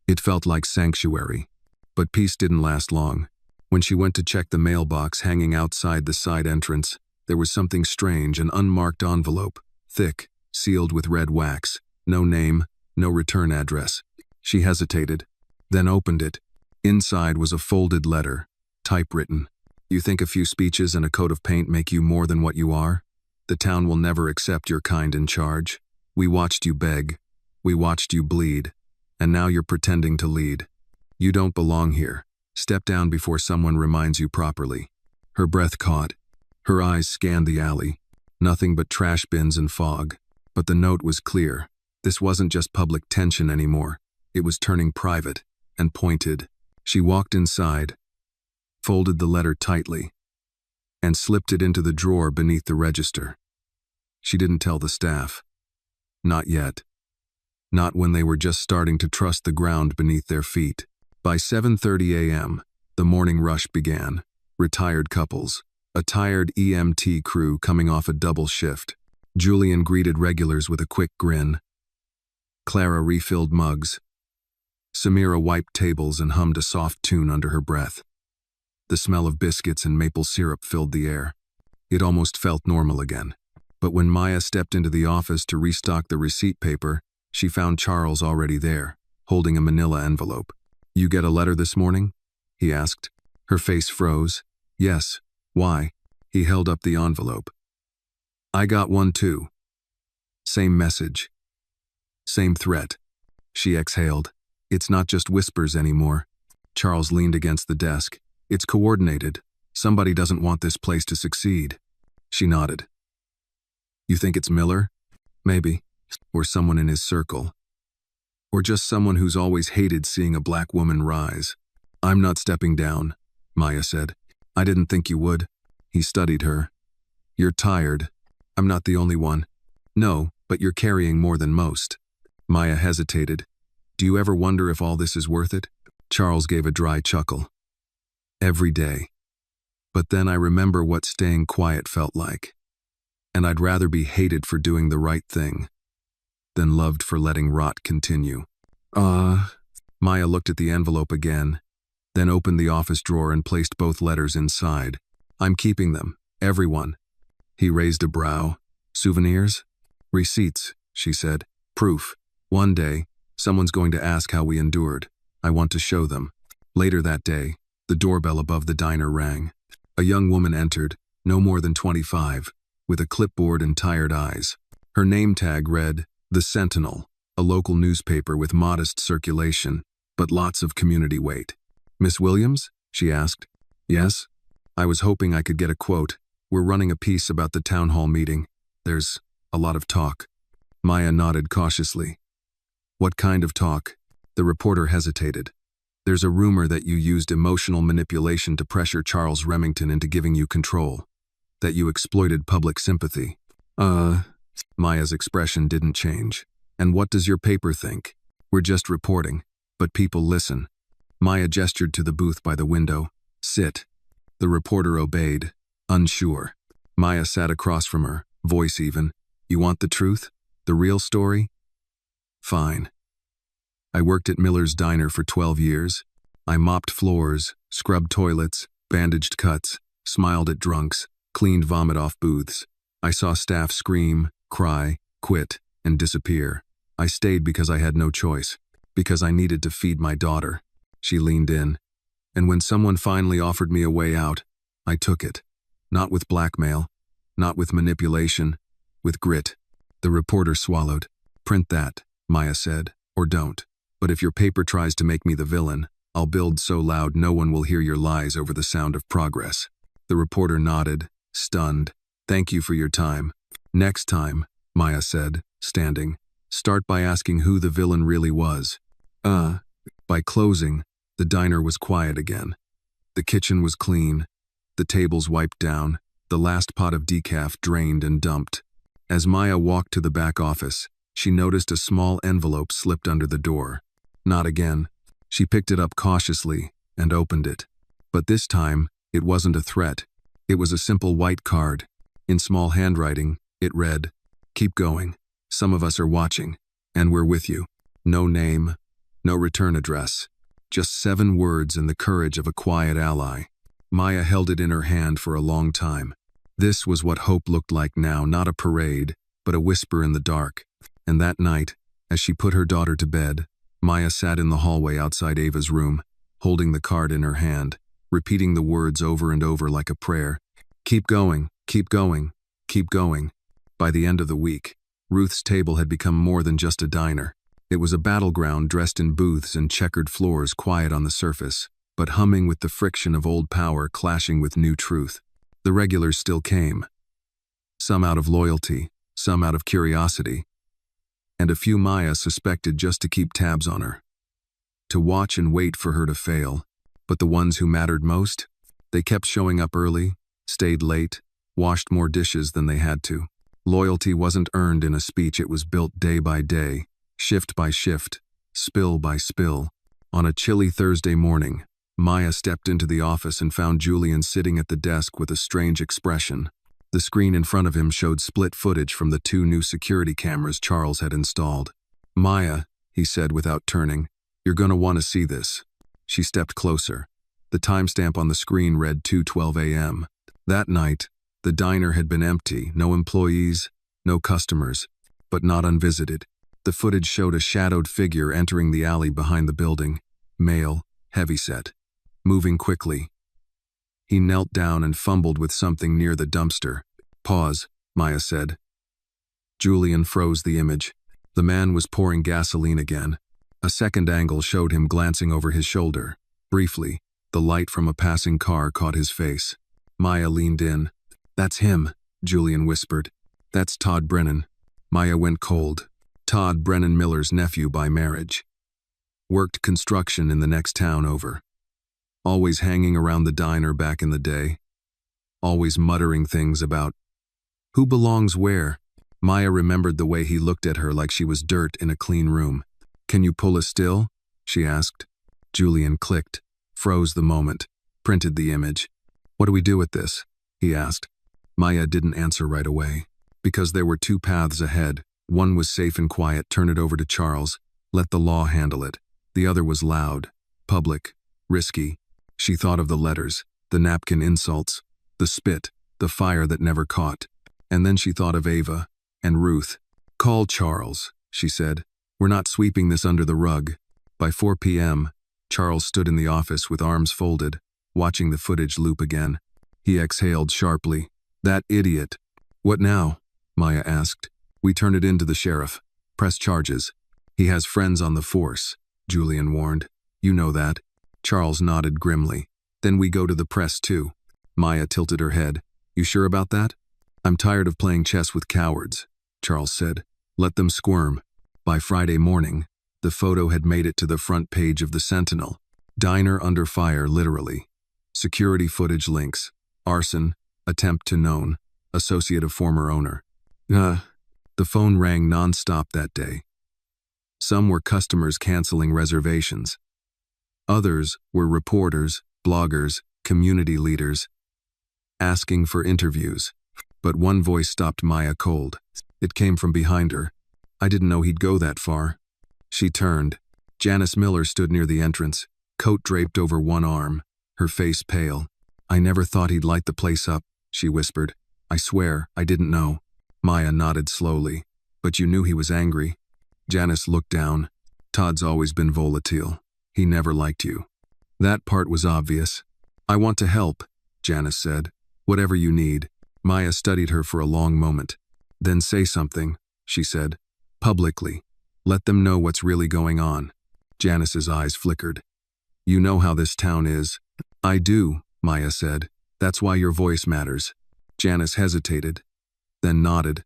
It felt like sanctuary. But peace didn't last long. When she went to check the mailbox hanging outside the side entrance, there was something strange, an unmarked envelope, thick, sealed with red wax. No name, no return address. She hesitated, then opened it. Inside was a folded letter, typewritten. You think a few speeches and a coat of paint make you more than what you are? The town will never accept your kind in charge. We watched you beg. We watched you bleed. And now you're pretending to lead. You don't belong here. Step down before someone reminds you properly. Her breath caught. Her eyes scanned the alley. Nothing but trash bins and fog. But the note was clear. This wasn't just public tension anymore. It was turning private and pointed. She walked inside, folded the letter tightly, and slipped it into the drawer beneath the register. She didn't tell the staff. Not yet. Not when they were just starting to trust the ground beneath their feet. By 7:30 a.m., the morning rush began. Retired couples, a tired EMT crew coming off a double shift. Julian greeted regulars with a quick grin. Clara refilled mugs. Samira wiped tables and hummed a soft tune under her breath. The smell of biscuits and maple syrup filled the air. It almost felt normal again. But when Maya stepped into the office to restock the receipt paper, she found Charles already there, holding a manila envelope. You get a letter this morning? He asked. Her face froze. Yes. Why? He held up the envelope. I got one too. Same message. Same threat. She exhaled. It's not just whispers anymore. Charles leaned against the desk. It's coordinated. Somebody doesn't want this place to succeed. She nodded. You think it's Miller? Maybe. Or someone in his circle. Or just someone who's always hated seeing a black woman rise. I'm not stepping down, Maya said. I didn't think you would. He studied her. You're tired. I'm not the only one. No, but you're carrying more than most. Maya hesitated. Do you ever wonder if all this is worth it? Charles gave a dry chuckle. Every day. But then I remember what staying quiet felt like. And I'd rather be hated for doing the right thing than loved for letting rot continue. Maya looked at the envelope again, then opened the office drawer and placed both letters inside. I'm keeping them. Everyone. He raised a brow. Souvenirs? Receipts, she said. Proof. One day, someone's going to ask how we endured. I want to show them. Later that day, the doorbell above the diner rang. A young woman entered, no more than 25, with a clipboard and tired eyes. Her name tag read, The Sentinel, a local newspaper with modest circulation, but lots of community weight. Miss Williams? She asked. Yes? I was hoping I could get a quote. We're running a piece about the town hall meeting. There's a lot of talk. Maya nodded cautiously. What kind of talk? The reporter hesitated. There's a rumor that you used emotional manipulation to pressure Charles Remington into giving you control. That you exploited public sympathy. Maya's expression didn't change. And what does your paper think? We're just reporting. But people listen. Maya gestured to the booth by the window. Sit. The reporter obeyed, unsure. Maya sat across from her, voice even. You want the truth? The real story? Fine. I worked at Miller's Diner for 12 years. I mopped floors, scrubbed toilets, bandaged cuts, smiled at drunks, cleaned vomit off booths. I saw staff scream, cry, quit, and disappear. I stayed because I had no choice, because I needed to feed my daughter. She leaned in. And when someone finally offered me a way out, I took it. Not with blackmail, not with manipulation, with grit. The reporter swallowed. Print that, Maya said, or don't. But if your paper tries to make me the villain, I'll build so loud no one will hear your lies over the sound of progress. The reporter nodded, stunned. Thank you for your time. Next time, Maya said, standing, start by asking who the villain really was. By closing, the diner was quiet again. The kitchen was clean, the tables wiped down, the last pot of decaf drained and dumped. As Maya walked to the back office, she noticed a small envelope slipped under the door. Not again. She picked it up cautiously and opened it. But this time, it wasn't a threat. It was a simple white card. In small handwriting, it read, "Keep going. Some of us are watching, and we're with you." No name, no return address. Just 7 words and the courage of a quiet ally. Maya held it in her hand for a long time. This was what hope looked like now, not a parade, but a whisper in the dark. And that night, as she put her daughter to bed, Maya sat in the hallway outside Ava's room, holding the card in her hand, repeating the words over and over like a prayer. Keep going, keep going, keep going. By the end of the week, Ruth's table had become more than just a diner. It was a battleground dressed in booths and checkered floors, quiet on the surface, but humming with the friction of old power clashing with new truth. The regulars still came. Some out of loyalty, some out of curiosity, and a few Maya suspected just to keep tabs on her. To watch and wait for her to fail. But the ones who mattered most? They kept showing up early, stayed late, washed more dishes than they had to. Loyalty wasn't earned in a speech, it was built day by day, shift by shift, spill by spill. On a chilly Thursday morning, Maya stepped into the office and found Julian sitting at the desk with a strange expression. The screen in front of him showed split footage from the 2 new security cameras Charles had installed. Maya, he said without turning, you're gonna want to see this. She stepped closer. The timestamp on the screen read 2:12 a.m. That night, the diner had been empty, no employees, no customers, but not unvisited. The footage showed a shadowed figure entering the alley behind the building, male, heavyset, moving quickly. He knelt down and fumbled with something near the dumpster. Pause, Maya said. Julian froze the image. The man was pouring gasoline again. A second angle showed him glancing over his shoulder. Briefly, the light from a passing car caught his face. Maya leaned in. That's him, Julian whispered. That's Todd Brennan. Maya went cold. Todd Brennan, Miller's nephew by marriage. Worked construction in the next town over. Always hanging around the diner back in the day. Always muttering things about who belongs where. Maya remembered the way he looked at her like she was dirt in a clean room. Can you pull a still? She asked. Julian clicked, froze the moment, printed the image. What do we do with this? He asked. Maya didn't answer right away. Because there were 2 paths ahead. One was safe and quiet, turn it over to Charles, let the law handle it. The other was loud, public, risky. She thought of the letters, the napkin insults, the spit, the fire that never caught. And then she thought of Ava and Ruth. Call Charles, she said. We're not sweeping this under the rug. By 4 p.m., Charles stood in the office with arms folded, watching the footage loop again. He exhaled sharply. That idiot. What now? Maya asked. We turn it in to the sheriff. Press charges. He has friends on the force, Julian warned. You know that. Charles nodded grimly. Then we go to the press too. Maya tilted her head. You sure about that? I'm tired of playing chess with cowards, Charles said. Let them squirm. By Friday morning, the photo had made it to the front page of the Sentinel. Diner under fire, literally. Security footage links. Arson. Attempt to known. Associate of former owner. The phone rang non-stop that day. Some were customers canceling reservations. Others were reporters, bloggers, community leaders, asking for interviews. But one voice stopped Maya cold. It came from behind her. I didn't know he'd go that far. She turned. Janice Miller stood near the entrance, coat draped over one arm, her face pale. I never thought he'd light the place up, she whispered. I swear, I didn't know. Maya nodded slowly. But you knew he was angry. Janice looked down. Todd's always been volatile. He never liked you. That part was obvious. I want to help, Janice said. Whatever you need. Maya studied her for a long moment. Then say something, she said. Publicly. Let them know what's really going on. Janice's eyes flickered. You know how this town is. I do, Maya said. That's why your voice matters. Janice hesitated, then nodded.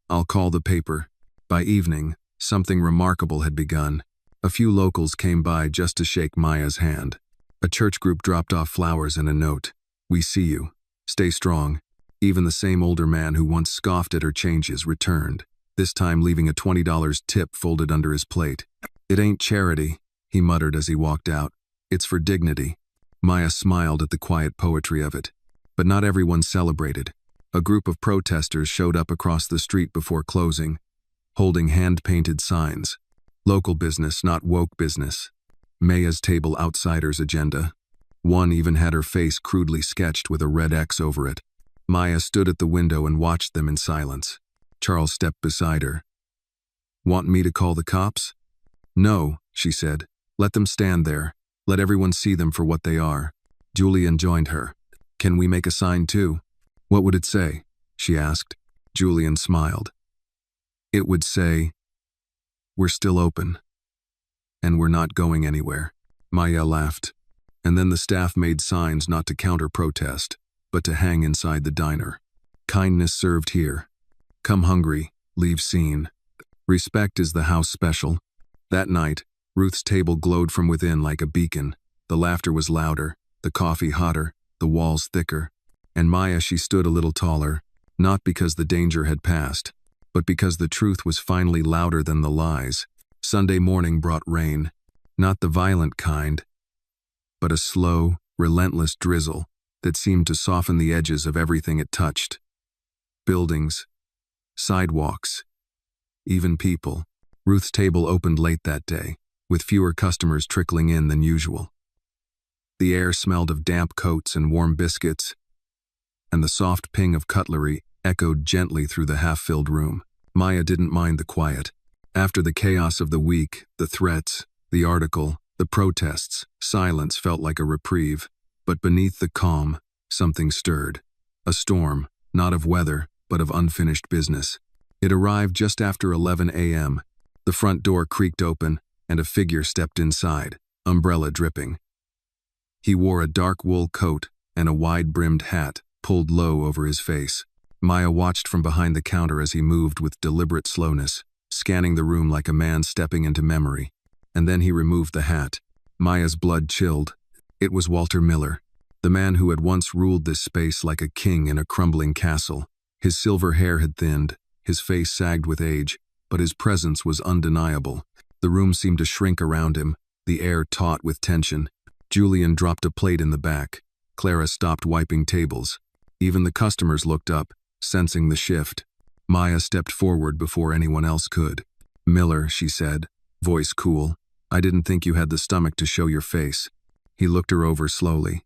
I'll call the paper. By evening, something remarkable had begun. A few locals came by just to shake Maya's hand. A church group dropped off flowers and a note. We see you. Stay strong. Even the same older man who once scoffed at her changes returned, this time leaving a $20 tip folded under his plate. It ain't charity, he muttered as he walked out. It's for dignity. Maya smiled at the quiet poetry of it. But not everyone celebrated. A group of protesters showed up across the street before closing, holding hand-painted signs. Local business, not woke business. Maya's table outsiders agenda. One even had her face crudely sketched with a red X over it. Maya stood at the window and watched them in silence. Charles stepped beside her. Want me to call the cops? No, she said. Let them stand there. Let everyone see them for what they are. Julian joined her. Can we make a sign too? What would it say? She asked. Julian smiled. It would say, we're still open. And we're not going anywhere. Maya laughed. And then the staff made signs not to counter-protest, but to hang inside the diner. Kindness served here. Come hungry, leave seen. Respect is the house special. That night, Ruth's table glowed from within like a beacon. The laughter was louder, the coffee hotter, the walls thicker. And Maya, she stood a little taller, not because the danger had passed, but because the truth was finally louder than the lies. Sunday morning brought rain, not the violent kind, but a slow, relentless drizzle that seemed to soften the edges of everything it touched. Buildings, sidewalks, even people. Ruth's table opened late that day, with fewer customers trickling in than usual. The air smelled of damp coats and warm biscuits, and the soft ping of cutlery echoed gently through the half-filled room. Maya didn't mind the quiet. After the chaos of the week, the threats, the article, the protests, silence felt like a reprieve. But beneath the calm, something stirred. A storm, not of weather, but of unfinished business. It arrived just after 11 a.m. The front door creaked open, and a figure stepped inside, umbrella dripping. He wore a dark wool coat and a wide-brimmed hat, pulled low over his face. Maya watched from behind the counter as he moved with deliberate slowness, scanning the room like a man stepping into memory. And then he removed the hat. Maya's blood chilled. It was Walter Miller, the man who had once ruled this space like a king in a crumbling castle. His silver hair had thinned, his face sagged with age, but his presence was undeniable. The room seemed to shrink around him, the air taut with tension. Julian dropped a plate in the back. Clara stopped wiping tables. Even the customers looked up, sensing the shift. Maya stepped forward before anyone else could. Miller, she said, voice cool. I didn't think you had the stomach to show your face. He looked her over slowly.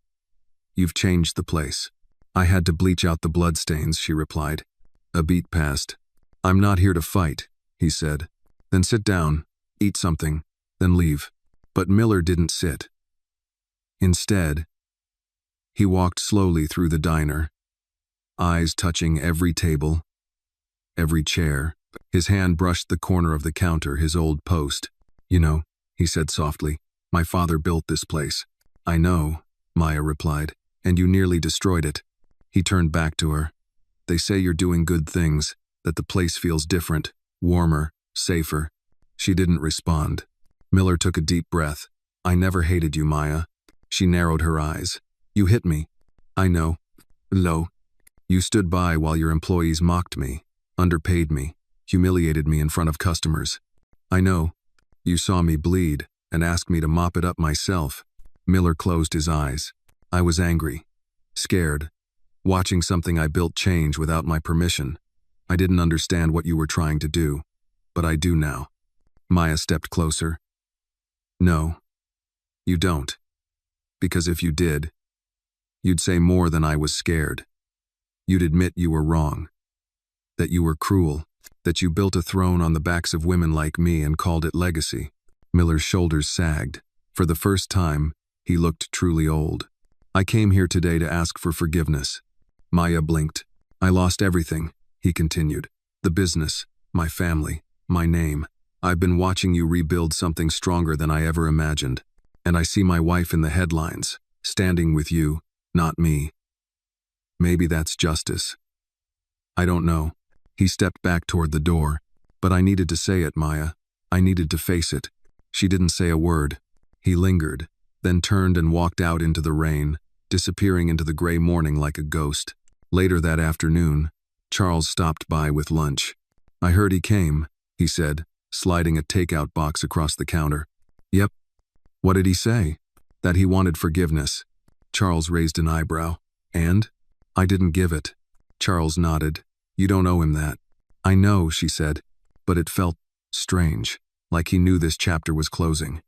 You've changed the place. I had to bleach out the bloodstains, she replied. A beat passed. I'm not here to fight, he said. Then sit down, eat something, then leave. But Miller didn't sit. Instead, he walked slowly through the diner, eyes touching every table, every chair. His hand brushed the corner of the counter, his old post. You know, he said softly, my father built this place. I know, Maya replied, and you nearly destroyed it. He turned back to her. They say you're doing good things, that the place feels different, warmer, safer. She didn't respond. Miller took a deep breath. I never hated you, Maya. She narrowed her eyes. You hit me. I know. Lo. You stood by while your employees mocked me, underpaid me, humiliated me in front of customers. I know. You saw me bleed and asked me to mop it up myself. Miller closed his eyes. I was angry, scared, watching something I built change without my permission. I didn't understand what you were trying to do, but I do now. Maya stepped closer. No, you don't. Because if you did, you'd say more than I was scared. You'd admit you were wrong, that you were cruel, that you built a throne on the backs of women like me and called it legacy. Miller's shoulders sagged. For the first time, he looked truly old. I came here today to ask for forgiveness. Maya blinked. I lost everything, he continued. The business, my family, my name. I've been watching you rebuild something stronger than I ever imagined. And I see my wife in the headlines, standing with you, not me. Maybe that's justice. I don't know. He stepped back toward the door. But I needed to say it, Maya. I needed to face it. She didn't say a word. He lingered, then turned and walked out into the rain, disappearing into the gray morning like a ghost. Later that afternoon, Charles stopped by with lunch. I heard he came, he said, sliding a takeout box across the counter. Yep. What did he say? That he wanted forgiveness. Charles raised an eyebrow. And? I didn't give it. Charles nodded. You don't owe him that. I know, she said, but it felt strange, like he knew this chapter was closing.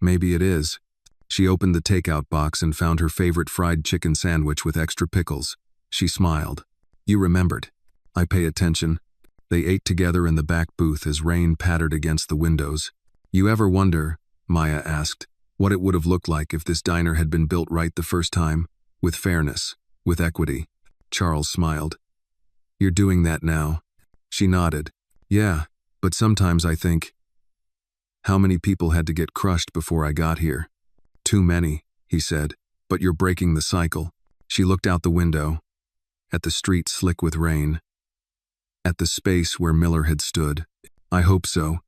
Maybe it is. She opened the takeout box and found her favorite fried chicken sandwich with extra pickles. She smiled. You remembered. I pay attention. They ate together in the back booth as rain pattered against the windows. You ever wonder, Maya asked, what it would have looked like if this diner had been built right the first time, with fairness, with equity? Charles smiled. You're doing that now. She nodded. Yeah, but sometimes I think, how many people had to get crushed before I got here? Too many, he said, but you're breaking the cycle. She looked out the window, at the street slick with rain, at the space where Miller had stood. I hope so.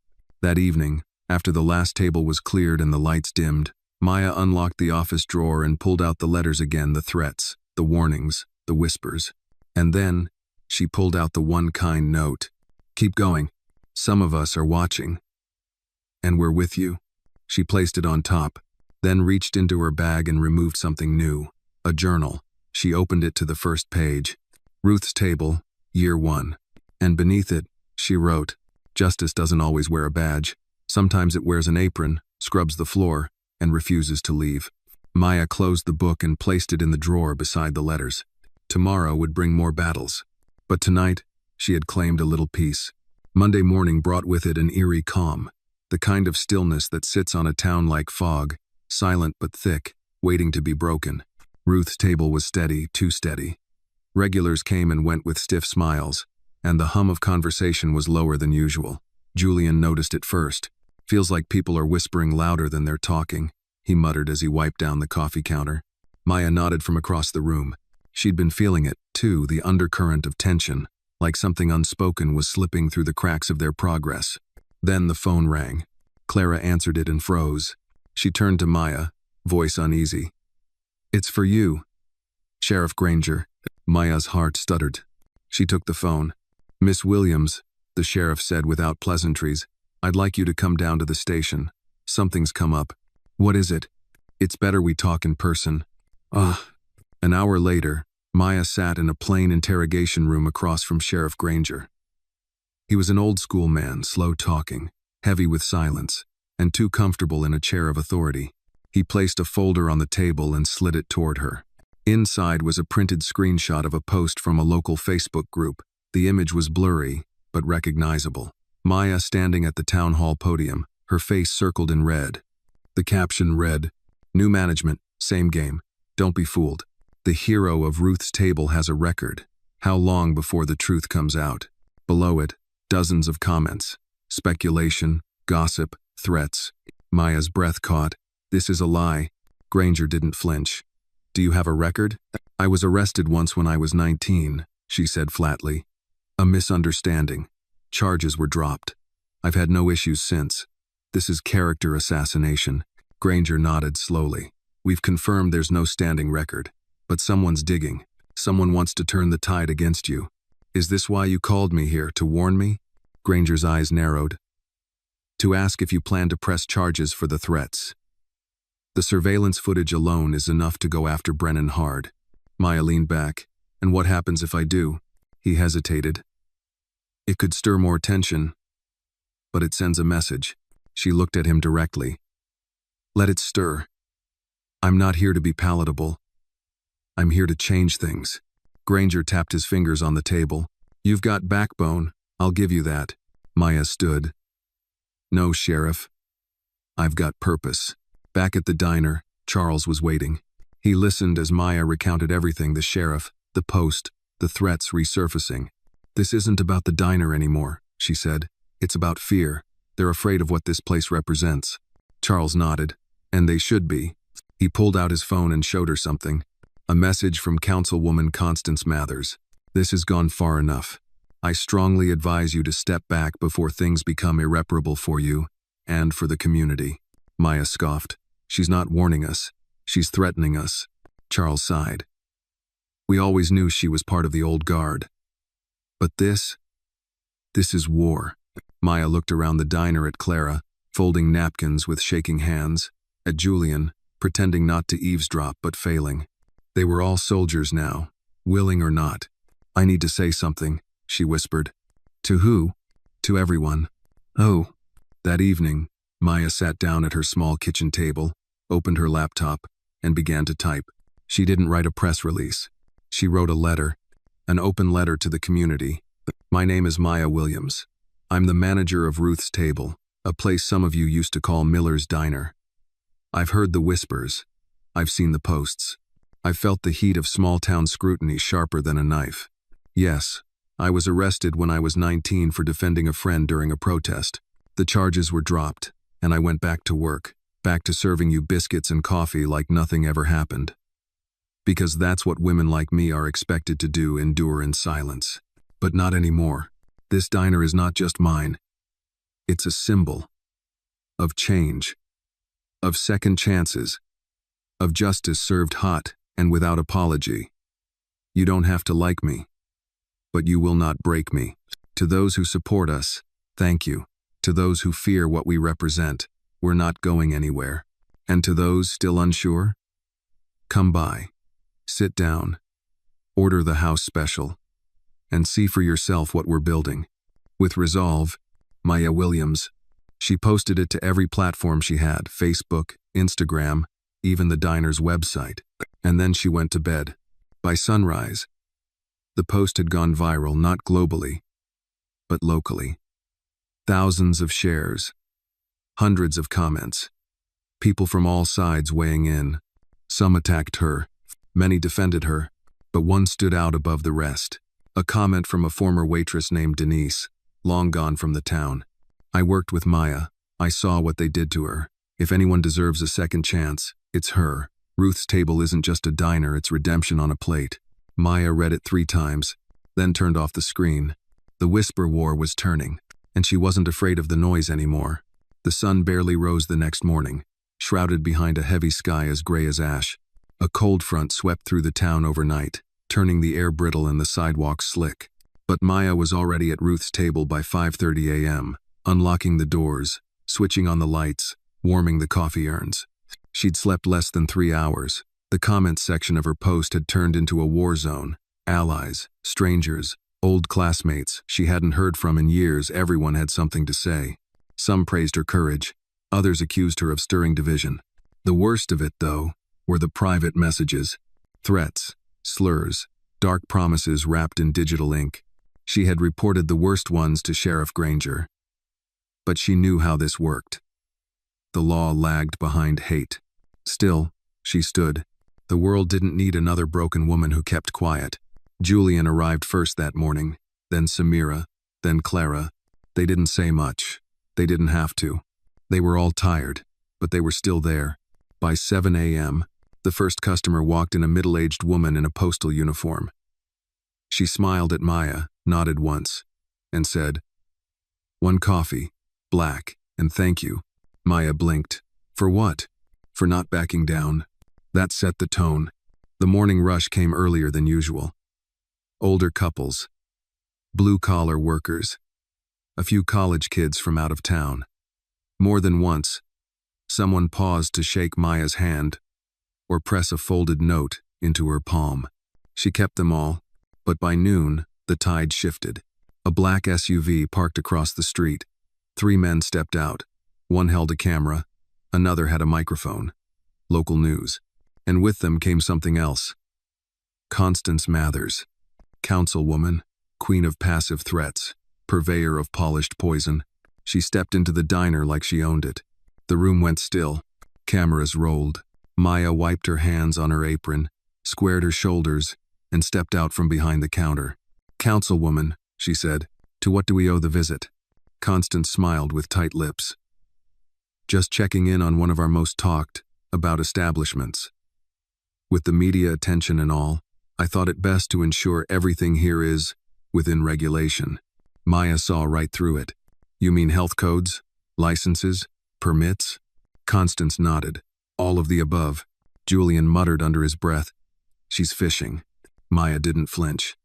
That evening, after the last table was cleared and the lights dimmed, Maya unlocked the office drawer and pulled out the letters again, the threats, the warnings, the whispers. And then, she pulled out the one kind note. Keep going. Some of us are watching. And we're with you. She placed it on top, then reached into her bag and removed something new. A journal. She opened it to the first page. Ruth's Table, Year 1. And beneath it, she wrote, Justice doesn't always wear a badge. Sometimes it wears an apron, scrubs the floor, and refuses to leave. Maya closed the book and placed it in the drawer beside the letters. Tomorrow would bring more battles. But tonight, she had claimed a little peace. Monday morning brought with it an eerie calm, the kind of stillness that sits on a town like fog, silent but thick, waiting to be broken. Ruth's table was steady, too steady. Regulars came and went with stiff smiles, and the hum of conversation was lower than usual. Julian noticed it first. Feels like people are whispering louder than they're talking, he muttered as he wiped down the coffee counter. Maya nodded from across the room. She'd been feeling it, too, the undercurrent of tension, like something unspoken was slipping through the cracks of their progress. Then the phone rang. Clara answered it and froze. She turned to Maya, voice uneasy. It's for you. Sheriff Granger. Maya's heart stuttered. She took the phone. Miss Williams, the sheriff said without pleasantries, I'd like you to come down to the station. Something's come up. What is it? It's better we talk in person. An hour later, Maya sat in a plain interrogation room across from Sheriff Granger. He was an old-school man, slow-talking, heavy with silence, and too comfortable in a chair of authority. He placed a folder on the table and slid it toward her. Inside was a printed screenshot of a post from a local Facebook group. The image was blurry, but recognizable. Maya standing at the town hall podium, her face circled in red. The caption read, New management, same game. Don't be fooled. The hero of Ruth's Table has a record. How long before the truth comes out? Below it, dozens of comments. Speculation, gossip, threats. Maya's breath caught. This is a lie. Granger didn't flinch. Do you have a record? I was arrested once when I was 19, she said flatly. A misunderstanding. Charges were dropped. I've had no issues since. This is character assassination. Granger nodded slowly. We've confirmed there's no standing record. But someone's digging. Someone wants to turn the tide against you. Is this why you called me here, to warn me? Granger's eyes narrowed. to ask if you plan to press charges for the threats. The surveillance footage alone is enough to go after Brennan hard. Maya leaned back. And what happens if I do? He hesitated. It could stir more tension, but it sends a message. She looked at him directly. Let it stir. I'm not here to be palatable. I'm here to change things. Granger tapped his fingers on the table. You've got backbone, I'll give you that. Maya stood. No, Sheriff. I've got purpose. Back at the diner, Charles was waiting. He listened as Maya recounted everything: the sheriff, the post, the threats resurfacing. This isn't about the diner anymore, she said. It's about fear. They're afraid of what this place represents. Charles nodded. And they should be. He pulled out his phone and showed her something. A message from Councilwoman Constance Mathers. This has gone far enough. I strongly advise you to step back before things become irreparable for you and for the community. Maya scoffed. She's not warning us. She's threatening us. Charles sighed. We always knew she was part of the old guard. But this is war. Maya looked around the diner at Clara, folding napkins with shaking hands, at Julian, pretending not to eavesdrop but failing. They were all soldiers now, willing or not. I need to say something, she whispered. To who? To everyone. Oh. That evening, Maya sat down at her small kitchen table, opened her laptop, and began to type. She didn't write a press release. She wrote a letter, an open letter to the community. My name is Maya Williams. I'm the manager of Ruth's Table, a place some of you used to call Miller's Diner. I've heard the whispers. I've seen the posts. I've felt the heat of small-town scrutiny sharper than a knife. Yes, I was arrested when I was 19 for defending a friend during a protest. The charges were dropped, and I went back to work, back to serving you biscuits and coffee like nothing ever happened. Because that's what women like me are expected to do: endure in silence. But not anymore. This diner is not just mine. It's a symbol of change, of second chances, of justice served hot and without apology. You don't have to like me, but you will not break me. To those who support us, thank you. To those who fear what we represent, we're not going anywhere. And to those still unsure, come by, sit down, order the house special, and see for yourself what we're building. With resolve, Maya Williams. She posted it to every platform she had: Facebook, Instagram, even the diner's website. And then she went to bed. By sunrise, the post had gone viral, not globally, but locally. Thousands of shares, hundreds of comments, people from all sides weighing in. Some attacked her, many defended her, but one stood out above the rest. A comment from a former waitress named Denise, long gone from the town. I worked with Maya. I saw what they did to her. If anyone deserves a second chance, it's her. Ruth's Table isn't just a diner, it's redemption on a plate. Maya read it 3 times, then turned off the screen. The whisper war was turning, and she wasn't afraid of the noise anymore. The sun barely rose the next morning, shrouded behind a heavy sky as gray as ash. A cold front swept through the town overnight, turning the air brittle and the sidewalks slick. But Maya was already at Ruth's Table by 5:30 a.m., unlocking the doors, switching on the lights, warming the coffee urns. She'd slept less than 3 hours. The comments section of her post had turned into a war zone. Allies, strangers, old classmates she hadn't heard from in years, everyone had something to say. Some praised her courage, others accused her of stirring division. The worst of it, though, were the private messages. Threats, slurs, dark promises wrapped in digital ink. She had reported the worst ones to Sheriff Granger. But she knew how this worked. The law lagged behind hate. Still, she stood. The world didn't need another broken woman who kept quiet. Julian arrived first that morning, then Samira, then Clara. They didn't say much. They didn't have to. They were all tired, but they were still there. By 7 a.m., the first customer walked in, a middle-aged woman in a postal uniform. She smiled at Maya, nodded once, and said, "One coffee, black, and thank you." Maya blinked. For what? For not backing down. That set the tone. The morning rush came earlier than usual. Older couples, blue-collar workers, a few college kids from out of town. More than once, someone paused to shake Maya's hand or press a folded note into her palm. She kept them all, but by noon, the tide shifted. A black SUV parked across the street. 3 men stepped out. One held a camera, another had a microphone. Local news. And with them came something else. Constance Mathers, councilwoman, queen of passive threats, purveyor of polished poison. She stepped into the diner like she owned it. The room went still. Cameras rolled. Maya wiped her hands on her apron, squared her shoulders, and stepped out from behind the counter. "Councilwoman," she said, "to what do we owe the visit?" Constance smiled with tight lips. "Just checking in on one of our most talked about establishments. With the media attention and all, I thought it best to ensure everything here is within regulation." Maya saw right through it. "You mean health codes, licenses, permits?" Constance nodded. "All of the above." Julian muttered under his breath. "She's fishing." Maya didn't flinch.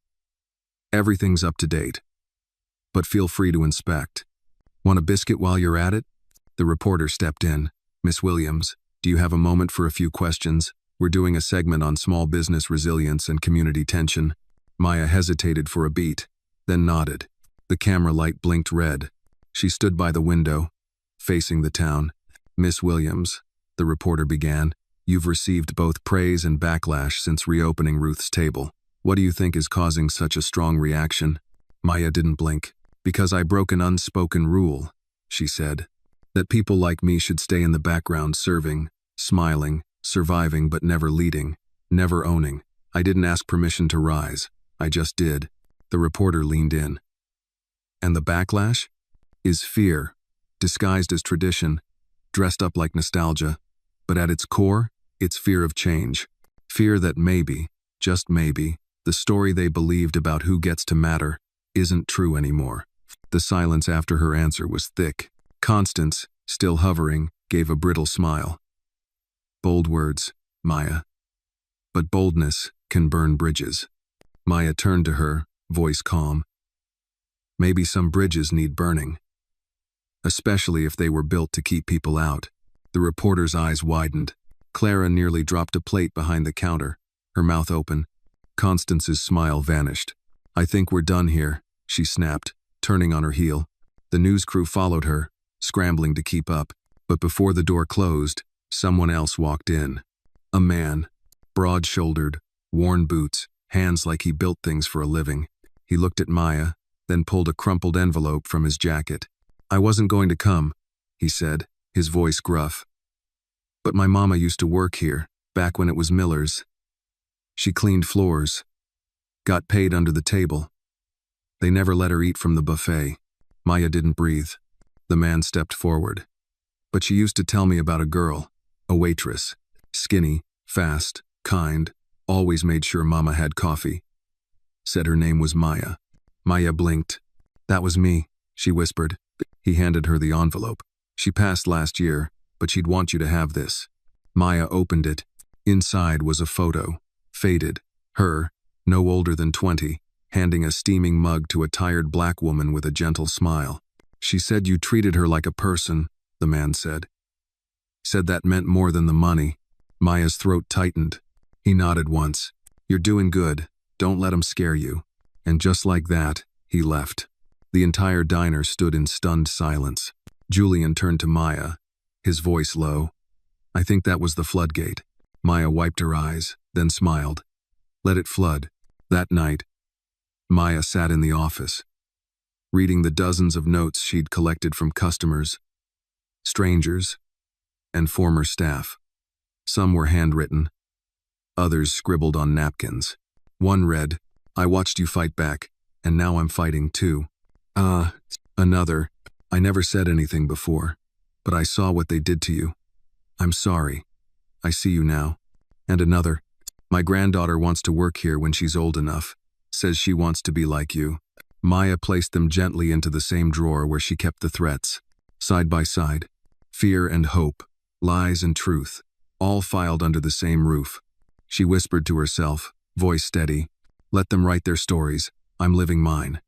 "Everything's up to date. But feel free to inspect. Want a biscuit while you're at it?" The reporter stepped in. "Miss Williams, do you have a moment for a few questions? We're doing a segment on small business resilience and community tension." Maya hesitated for a beat, then nodded. The camera light blinked red. She stood by the window, facing the town. "Miss Williams," the reporter began, "you've received both praise and backlash since reopening Ruth's Table. What do you think is causing such a strong reaction?" Maya didn't blink. "Because I broke an unspoken rule," she said. "That people like me should stay in the background serving, smiling, surviving but never leading, never owning. I didn't ask permission to rise. I just did." The reporter leaned in. "And the backlash? Is fear, disguised as tradition, dressed up like nostalgia, but at its core, it's fear of change. Fear that maybe, just maybe, the story they believed about who gets to matter isn't true anymore." The silence after her answer was thick. Constance, still hovering, gave a brittle smile. "Bold words, Maya. But boldness can burn bridges." Maya turned to her, voice calm. "Maybe some bridges need burning. Especially if they were built to keep people out." The reporter's eyes widened. Clara nearly dropped a plate behind the counter, her mouth open. Constance's smile vanished. "I think we're done here," she snapped, turning on her heel. The news crew followed her, scrambling to keep up. But before the door closed, someone else walked in. A man, broad-shouldered, worn boots, hands like he built things for a living. He looked at Maya, then pulled a crumpled envelope from his jacket. "I wasn't going to come," he said, his voice gruff. "But my mama used to work here, back when it was Miller's. She cleaned floors, got paid under the table. They never let her eat from the buffet." Maya didn't breathe. The man stepped forward. "But she used to tell me about a girl, a waitress, skinny, fast, kind, always made sure Mama had coffee. Said her name was Maya." Maya blinked. "That was me," she whispered. He handed her the envelope. "She passed last year, but she'd want you to have this." Maya opened it. Inside was a photo, faded, her, no older than 20, handing a steaming mug to a tired black woman with a gentle smile. "She said you treated her like a person," the man said. "Said that meant more than the money." Maya's throat tightened. He nodded once. "You're doing good. Don't let 'em scare you." And just like that, he left. The entire diner stood in stunned silence. Julian turned to Maya, his voice low. "I think that was the floodgate." Maya wiped her eyes, then smiled. "Let it flood." That night, Maya sat in the office, reading the dozens of notes she'd collected from customers, strangers, and former staff. Some were handwritten, others scribbled on napkins. One read, "I watched you fight back, and now I'm fighting too." Another, "I never said anything before, but I saw what they did to you. I'm sorry. I see you now." And another, "My granddaughter wants to work here when she's old enough. Says she wants to be like you." Maya placed them gently into the same drawer where she kept the threats. Side by side, fear and hope, lies and truth, all filed under the same roof. She whispered to herself, voice steady, "Let them write their stories. I'm living mine."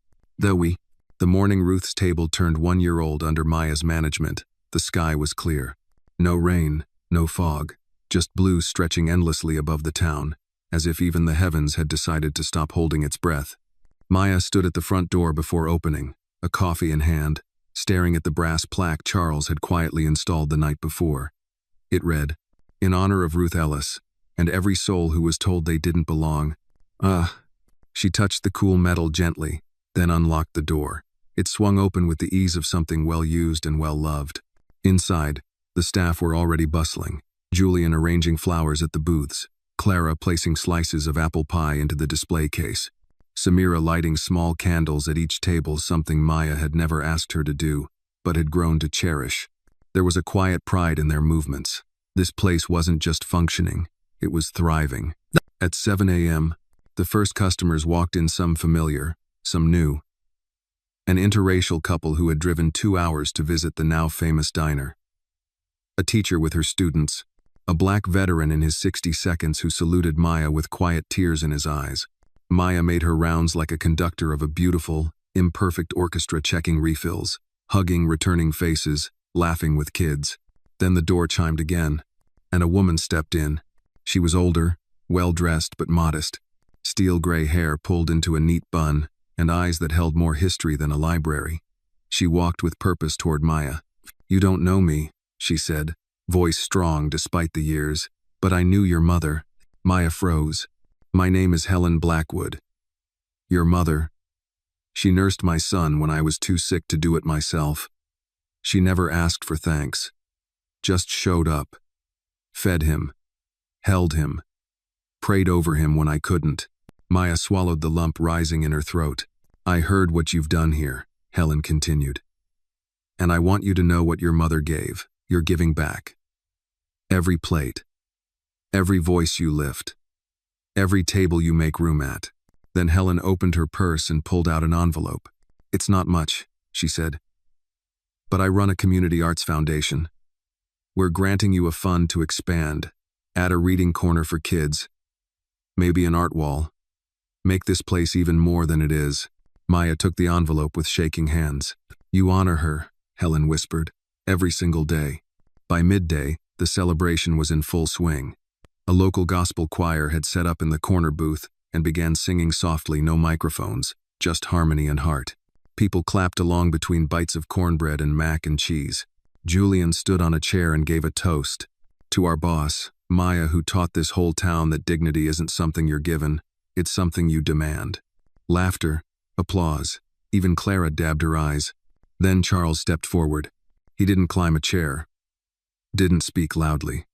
The morning Ruth's Table turned 1 year old under Maya's management. The sky was clear. No rain, no fog, just blue stretching endlessly above the town, as if even the heavens had decided to stop holding its breath. Maya stood at the front door before opening, a coffee in hand, staring at the brass plaque Charles had quietly installed the night before. It read, "In honor of Ruth Ellis, and every soul who was told they didn't belong." She touched the cool metal gently, then unlocked the door. It swung open with the ease of something well-used and well-loved. Inside, the staff were already bustling, Julian arranging flowers at the booths, Clara placing slices of apple pie into the display case, Samira lighting small candles at each table, something Maya had never asked her to do, but had grown to cherish. There was a quiet pride in their movements. This place wasn't just functioning, it was thriving. At 7 a.m., the first customers walked in, some familiar, some new. An interracial couple who had driven 2 hours to visit the now famous diner. A teacher with her students, a black veteran in his 60 seconds who saluted Maya with quiet tears in his eyes. Maya made her rounds like a conductor of a beautiful, imperfect orchestra, checking refills, hugging returning faces, laughing with kids. Then the door chimed again, and a woman stepped in. She was older, well-dressed but modest, steel gray hair pulled into a neat bun, and eyes that held more history than a library. She walked with purpose toward Maya. "You don't know me," she said, voice strong despite the years, "but I knew your mother." Maya froze. "My name is Helen Blackwood." "Your mother?" "She nursed my son when I was too sick to do it myself. She never asked for thanks. Just showed up. Fed him. Held him. Prayed over him when I couldn't." Maya swallowed the lump rising in her throat. "I heard what you've done here," Helen continued. "And I want you to know what your mother gave, you're giving back. Every plate. Every voice you lift. Every table you make room at." Then Helen opened her purse and pulled out an envelope. "It's not much," she said, "but I run a community arts foundation. We're granting you a fund to expand, add a reading corner for kids, maybe an art wall. Make this place even more than it is." Maya took the envelope with shaking hands. "You honor her," Helen whispered, "every single day." By midday, the celebration was in full swing. A local gospel choir had set up in the corner booth and began singing softly, no microphones, just harmony and heart. People clapped along between bites of cornbread and mac and cheese. Julian stood on a chair and gave a toast. "To our boss, Maya, who taught this whole town that dignity isn't something you're given, it's something you demand." Laughter, applause, even Clara dabbed her eyes. Then Charles stepped forward. He didn't climb a chair, didn't speak loudly.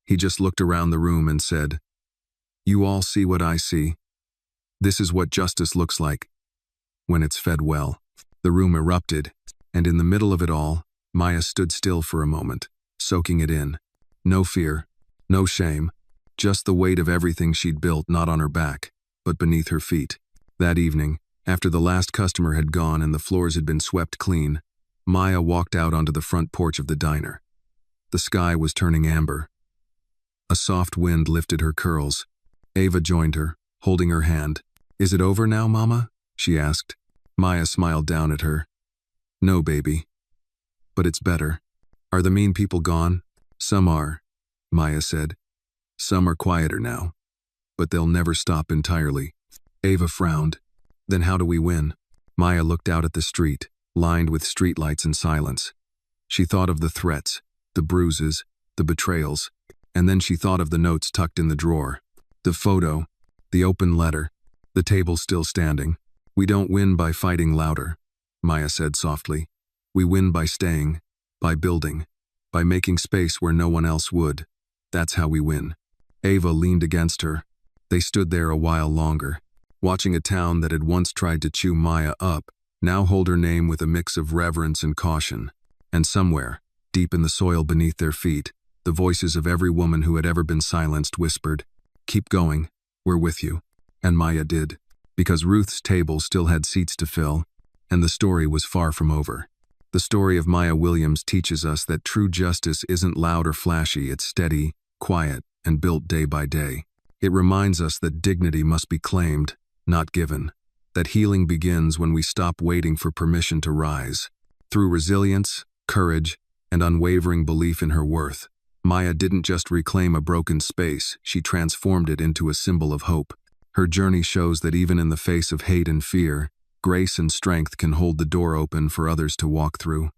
He just looked around the room and said, "You all see what I see. This is what justice looks like when it's fed well." The room erupted, and in the middle of it all, Maya stood still for a moment, soaking it in. No fear, no shame, just the weight of everything she'd built, not on her back, but beneath her feet. That evening, after the last customer had gone and the floors had been swept clean, Maya walked out onto the front porch of the diner. The sky was turning amber. A soft wind lifted her curls. Ava joined her, holding her hand. "Is it over now, Mama?" she asked. Maya smiled down at her. "No, baby. But it's better." "Are the mean people gone?" "Some are," Maya said. "Some are quieter now. But they'll never stop entirely." Ava frowned. "Then how do we win?" Maya looked out at the street, lined with streetlights and silence. She thought of the threats, the bruises, the betrayals, and then she thought of the notes tucked in the drawer. The photo, the open letter, the table still standing. "We don't win by fighting louder," Maya said softly. "We win by staying, by building, by making space where no one else would. That's how we win." Ava leaned against her. They stood there a while longer, watching a town that had once tried to chew Maya up, now hold her name with a mix of reverence and caution. And somewhere, deep in the soil beneath their feet, the voices of every woman who had ever been silenced whispered, "Keep going, we're with you." And Maya did, because Ruth's table still had seats to fill, and the story was far from over. The story of Maya Williams teaches us that true justice isn't loud or flashy, it's steady, quiet, and built day by day. It reminds us that dignity must be claimed, not given, that healing begins when we stop waiting for permission to rise. Through resilience, courage, and unwavering belief in her worth. Maya didn't just reclaim a broken space, she transformed it into a symbol of hope. Her journey shows that even in the face of hate and fear, grace and strength can hold the door open for others to walk through.